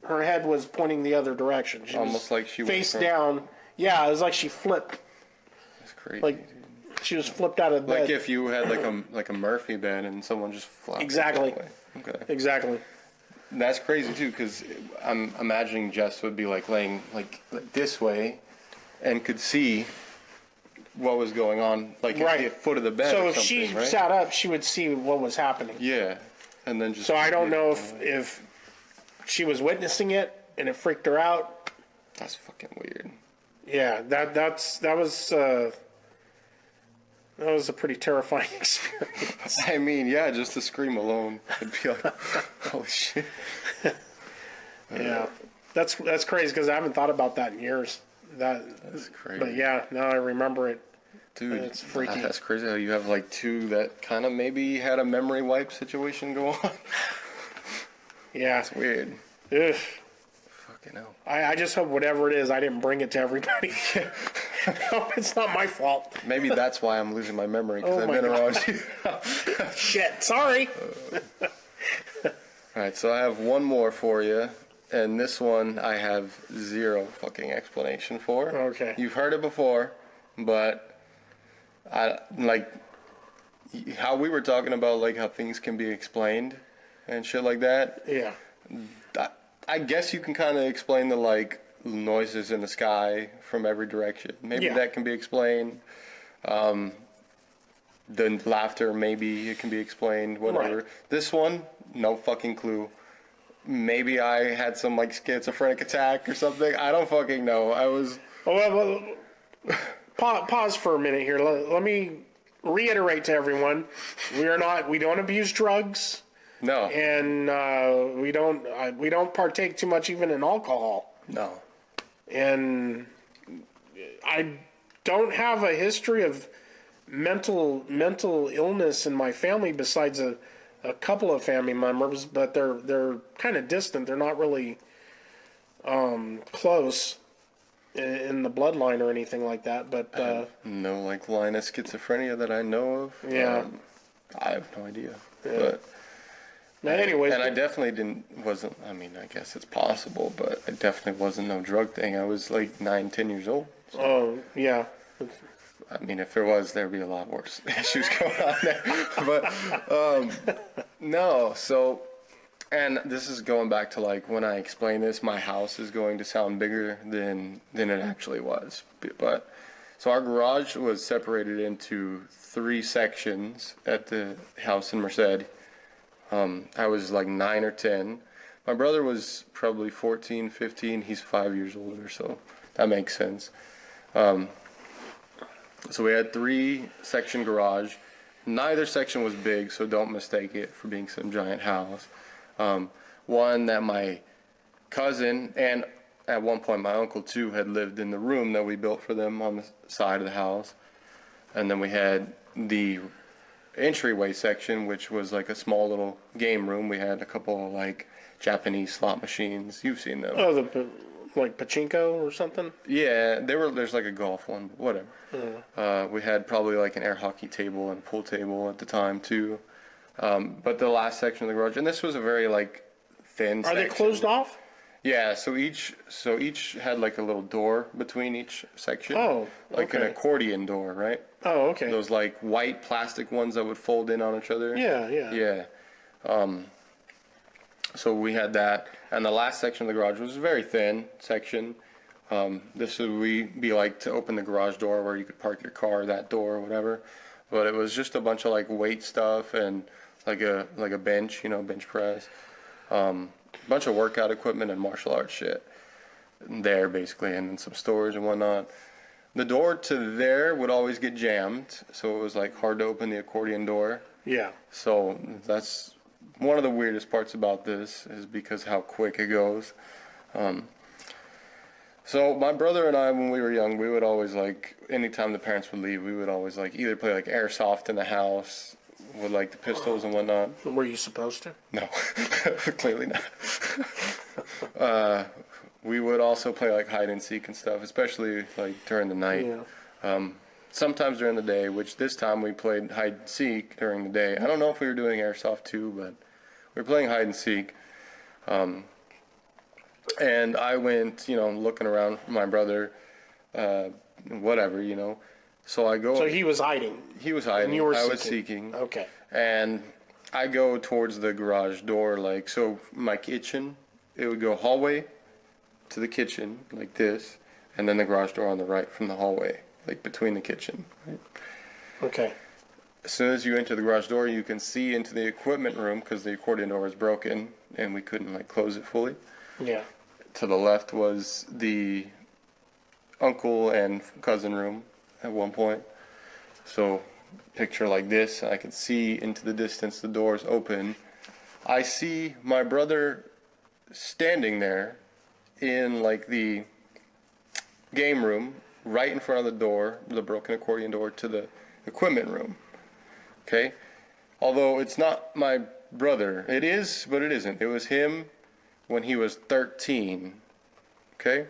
her head was pointing the other direction. She Almost was like she was face from- down. Yeah, it was like she flipped. That's crazy. Like she was flipped out of bed. Like if you had like a Murphy bed and someone just flopped it Exactly. that way. Okay. Exactly. That's crazy too, because I'm imagining Jess would be like laying like this way, and could see what was going on, like at the foot of the bed. So or if something, she right? sat up, she would see what was happening. Yeah, and then just. So I don't know if she was witnessing it and it freaked her out. That's fucking weird. Yeah, that was a pretty terrifying experience. I mean, yeah, just to scream alone, it'd be like, holy shit. Yeah, that's crazy because I haven't thought about that in years. That's crazy. But yeah, now I remember it. Dude, It's freaky. That's crazy how you have like two that kind of maybe had a memory wipe situation go on. Yeah, It's weird. ugh. Fucking hell. I just hope whatever it is, I didn't bring it to everybody. No, it's not my fault. Maybe that's why I'm losing my memory, because Oh I've my been around you. Shit, sorry. Alright, so I have one more for you, and this one I have zero fucking explanation for. Okay. You've heard it before, but I like how we were talking about like how things can be explained and shit like that. Yeah. I guess you can kind of explain the like noises in the sky from every direction. Maybe Yeah. that can be explained. The laughter, maybe it can be explained. Whatever. Right. This one, no fucking clue. Maybe I had some like schizophrenic attack or something. I don't fucking know. I was. Well, pause for a minute here. Let me reiterate to everyone: we don't abuse drugs, No. and we don't partake too much even in alcohol. No. And I don't have a history of mental illness in my family besides a couple of family members, but they're kind of distant. They're not really close in the bloodline or anything like that. But No like line of schizophrenia that I know of. Yeah. I have no idea. But anyways, and I definitely wasn't, I mean, I guess it's possible, but it definitely wasn't no drug thing. I was like 9, 10 years old. So, oh yeah, I mean, if there was, there'd be a lot worse issues going on there. But, no, so And this is going back to like when I explain this, my house is going to sound bigger than it actually was. But so our garage was separated into 3 sections at the house in Merced. I was like 9 or 10. My brother was probably 14, 15. He's 5 years older, so that makes sense. So we had 3-section garage. Neither section was big, so don't mistake it for being some giant house. One that my cousin and at one point my uncle too had lived in the room that we built for them on the side of the house. And then we had the entryway section, which was like a small little game room. We had a couple of like Japanese slot machines. You've seen them. Oh, like pachinko or something? Yeah, there's like a golf one, but whatever. We had probably like an air hockey table and pool table at the time too. But the last section of the garage, and this was a very like thin Are section. they closed off? Yeah, so each had like a little door between each section. Oh, like an okay. accordion door, right? Oh, okay. Those like white plastic ones that would fold in on each other. Yeah. Yeah. So we had that, and the last section of the garage was a very thin section. This would be like to open the garage door where you could park your car, that door or whatever. But it was just a bunch of like weight stuff and like a bench, bench press. Bunch of workout equipment and martial arts shit there basically, and then some stores and whatnot. The door to there would always get jammed, so it was like hard to open the accordion door. Yeah. So that's one of the weirdest parts about this, is because how quick it goes. So my brother and I, when we were young, we would always like, anytime the parents would leave, we would always like either play like airsoft in the house with like the pistols and whatnot. Were you supposed to? No, clearly not. We would also play like hide and seek and stuff, especially like during the night. Yeah. Sometimes during the day, which this time we played hide and seek during the day. I don't know if we were doing airsoft too, but we were playing hide and seek. And I went, looking around for my brother, whatever, So I go. So he was hiding. He was hiding. And you were I was seeking. seeking. Okay. And I go towards the garage door, like, so my kitchen, it would go hallway to the kitchen, like this, and then the garage door on the right from the hallway, like between the kitchen. Right? Okay. As soon as you enter the garage door, you can see into the equipment room because the accordion door was broken and we couldn't like close it fully. Yeah. To the left was the uncle and cousin room at one point. So picture like this, I could see into the distance, the doors open. I see my brother standing there in like the game room, right in front of the door, the broken accordion door to the equipment room. Okay? Although it's not my brother. It is, but it isn't. It was him when he was 13. Okay?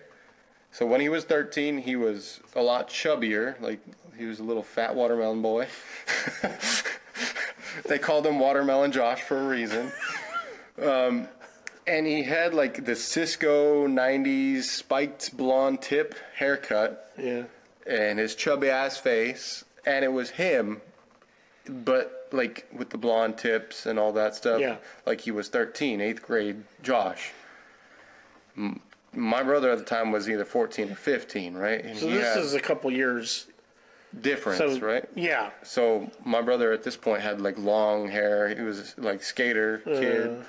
So when he was 13, he was a lot chubbier. Like, he was a little fat watermelon boy. They called him Watermelon Josh for a reason. And he had like the Cisco 90s spiked blonde tip haircut. Yeah. And his chubby ass face. And it was him, but like with the blonde tips and all that stuff. Yeah. Like he was 13, 8th grade Josh. My brother at the time was either 14 or 15, right? And So he this had is a couple years. difference, right? Yeah. So my brother at this point had like long hair. He was like skater kid.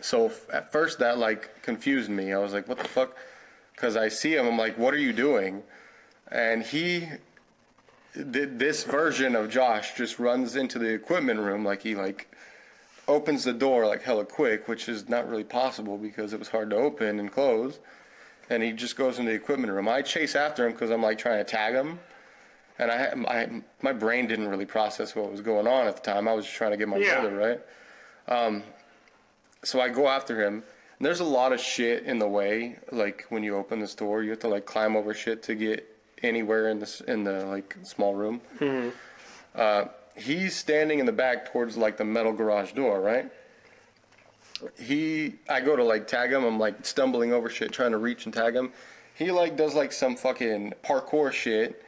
So at first that like confused me. I was like, what the fuck? Because I see him, I'm like, what are you doing? And this version of Josh just runs into the equipment room, like he like opens the door like hella quick, which is not really possible because it was hard to open and close. And he just goes into the equipment room. I chase after him because I'm like trying to tag him. And my brain didn't really process what was going on at the time. I was just trying to get my brother, right? So I go after him. And there's a lot of shit in the way. Like when you open this door, you have to like climb over shit to get anywhere in the like small room. Mm-hmm. He's standing in the back towards like the metal garage door, right? I go to like tag him. I'm like stumbling over shit, trying to reach and tag him. He like does like some fucking parkour shit,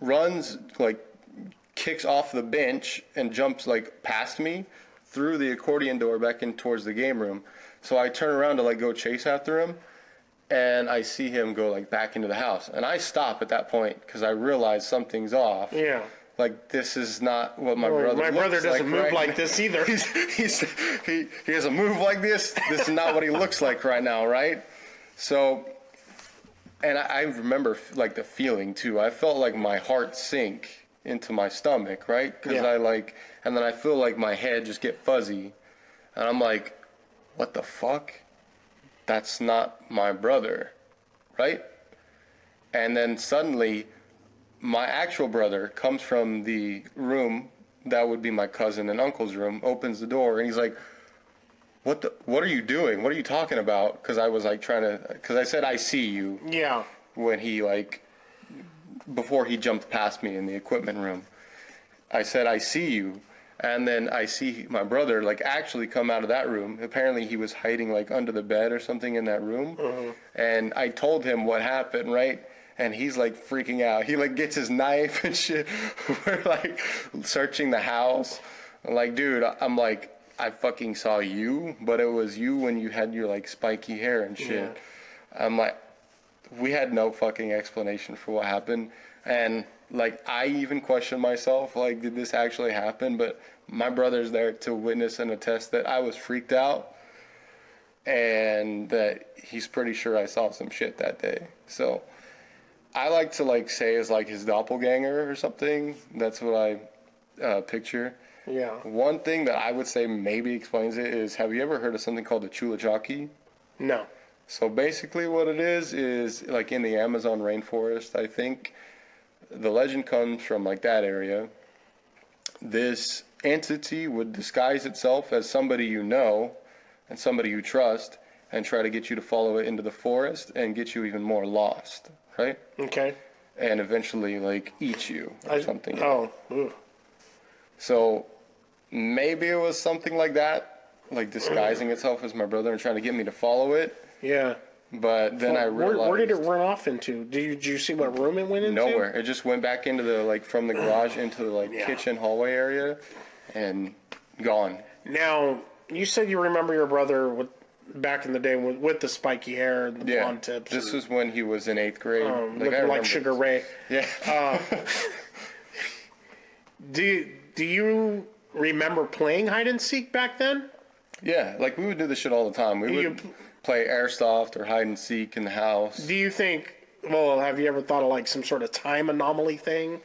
runs like kicks off the bench and jumps like past me through the accordion door back in towards the game room. So I turn around to like go chase after him, and I see him go like back into the house. And I stop at that point because I realize something's off. Yeah. Like, this is not what my brother My brother looks doesn't like move right like now. this either. He doesn't move like this. This is not what he looks like right now, right? So, and I remember like the feeling too. I felt like my heart sink into my stomach, right? Because and then I feel like my head just get fuzzy. And I'm like, what the fuck? That's not my brother, right? And then suddenly, my actual brother comes from the room that would be my cousin and uncle's room, opens the door, and he's like, what are you doing? What are you talking about? Because I was like because I said, I see you. Yeah. When he before he jumped past me in the equipment room. I said, I see you. And then I see my brother like actually come out of that room. Apparently he was hiding like under the bed or something in that room. Mm-hmm. And I told him what happened, right? And he's like freaking out. He like gets his knife and shit. We're like searching the house. I'm like, dude, I'm like, I fucking saw you, but it was you when you had your like spiky hair and shit. Yeah. I'm like, we had no fucking explanation for what happened. And like, I even questioned myself, like, did this actually happen? But my brother's there to witness and attest that I was freaked out and that he's pretty sure I saw some shit that day. So I like to like say it's like his doppelganger or something. That's what I picture. Yeah. One thing that I would say maybe explains it is, have you ever heard of something called the chulachaki? No. So basically what it is like in the Amazon rainforest, I think. The legend comes from like that area. This entity would disguise itself as somebody you know and somebody you trust and try to get you to follow it into the forest and get you even more lost, right? Okay. And eventually like eat you or something. Oh. Ooh. So maybe it was something like that, like disguising itself as my brother and trying to get me to follow it. Yeah. But then I realized... Where did it run off into? Did you see what room it went into? Nowhere. It just went back into the, like, from the garage into the, like, kitchen hallway area and gone. Now, you said you remember your brother back in the day with the spiky hair and the blonde tips. This was when he was in 8th grade. Looking like Sugar Ray. Yeah. Do you remember playing hide and seek back then? Yeah, like, we would do this shit all the time. We would play airsoft or hide and seek in the house. Do you think, have you ever thought of like some sort of time anomaly thing?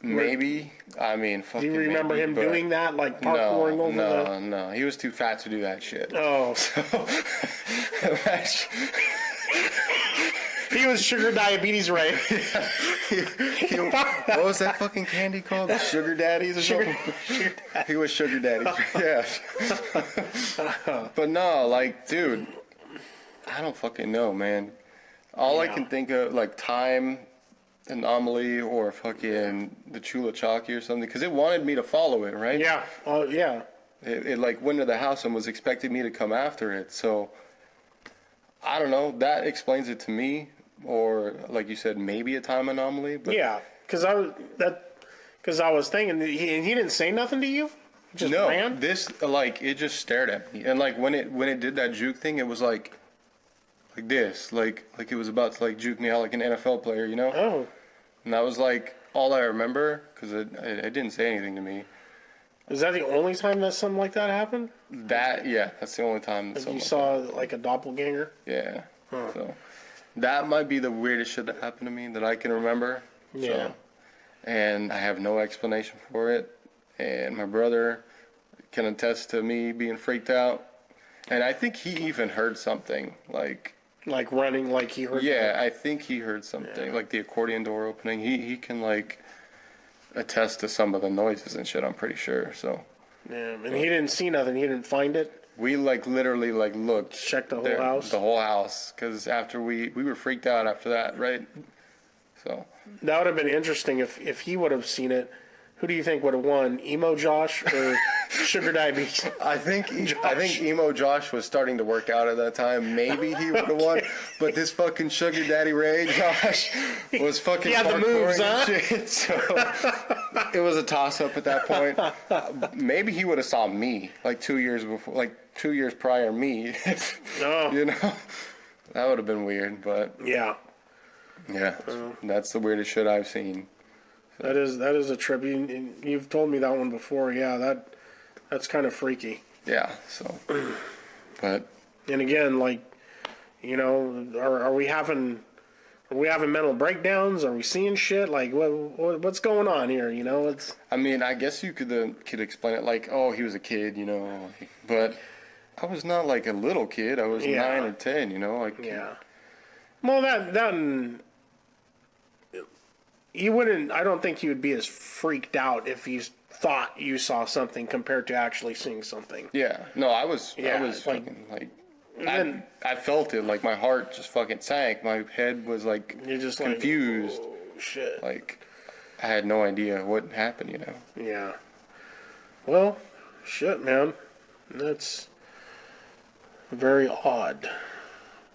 Maybe. I mean, fucking do you remember him doing that, like parkouring over No. He was too fat to do that shit. Oh. So, he was sugar diabetes, right? What was that fucking candy called? Sugar daddies or something? He was sugar daddy. Yeah. But no, like, dude, I don't fucking know, man. All I can think of, like, time anomaly or fucking the chulachaki or something, because it wanted me to follow it, right? Yeah. Oh, yeah. It like went to the house and was expecting me to come after it. So I don't know. That explains it to me, or like you said, maybe a time anomaly. But yeah, because I was thinking he didn't say nothing to you. Just ran? This like it just stared at me, and like when it did that juke thing, it was like this, like it was about to like juke me out like an NFL player, you know? Oh. And that was like all I remember because it didn't say anything to me. Is that the only time that something like that happened? That's the only time that you saw like a doppelganger. Yeah. Huh. So that might be the weirdest shit that happened to me that I can remember. Yeah. So, and I have no explanation for it. And my brother can attest to me being freaked out. And I think he even heard something like running, like he heard. Yeah, I think he heard something like the accordion door opening. He can like attest to some of the noises and shit. I'm pretty sure. So. Yeah, and he didn't see nothing. He didn't find it. We like literally like looked. Checked the whole house. The whole house, because after we were freaked out after that, right? So. That would have been interesting if he would have seen it. Who do you think would have won, Emo Josh or Sugar Daddy? I think emo Josh was starting to work out at that time. Maybe he would have won, but this fucking Sugar Daddy Ray Josh was fucking. He had the moves, huh? Shit, so it was a toss up at that point. Maybe he would have saw me like 2 years before, like 2 years prior me. Oh. You know, that would have been weird. But Yeah. yeah, that's the weirdest shit I've seen. That is a trip. You've told me that one before. Yeah, that's kind of freaky. Yeah. So, but And again, like, you know, are we having mental breakdowns? Are we seeing shit? Like, what's going on here? You know, it's. I mean, I guess you could explain it like, oh, he was a kid, you know, but I was not like a little kid. I was 9 or 10, you know, like. Yeah. Well, that you wouldn't. I don't think you would be as freaked out if you thought you saw something compared to actually seeing something. Yeah. No, I was Yeah, like, fucking like. then- I felt it, like my heart just fucking sank. My head was like You're just confused. Like, oh, shit. Like I had no idea what happened, you know. Yeah. Well, shit, man. That's very odd.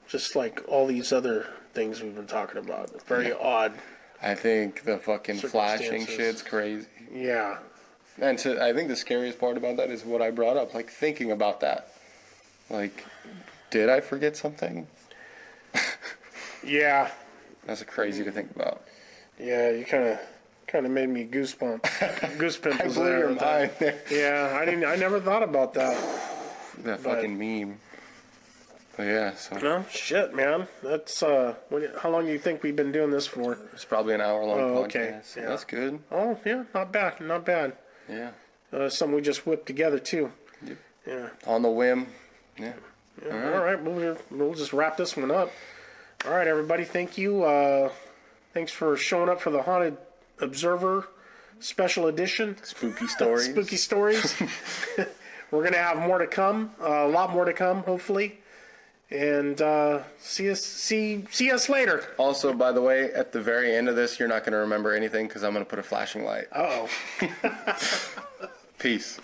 Just like all these other things we've been talking about. Very odd. I think the fucking flashing Circumstances. shit's crazy. Yeah. And I think the scariest part about that is what I brought up, like thinking about that. Like, did I forget something? Yeah. That's crazy to think about. Yeah, you kind of made me goosebumps. I blew your mind there. Yeah, I never thought about that. That fucking meme. But yeah, so No, shit, man. That's how long do you think we've been doing this for? it's probably an hour-long Oh, podcast. okay. So Yeah. that's good. Oh, yeah, not bad, not bad. Yeah. Something we just whipped together too. Yep. Yeah. On the whim. Yeah. All right, we'll just wrap this one up. All right, everybody, thank you. Thanks for showing up for the Haunted Observer Special Edition. Spooky stories. Spooky stories. We're gonna have more to come. A lot more to come, hopefully. And see us later. Also, by the way, at the very end of this, you're not going to remember anything because I'm going to put a flashing light. Uh-oh. Peace.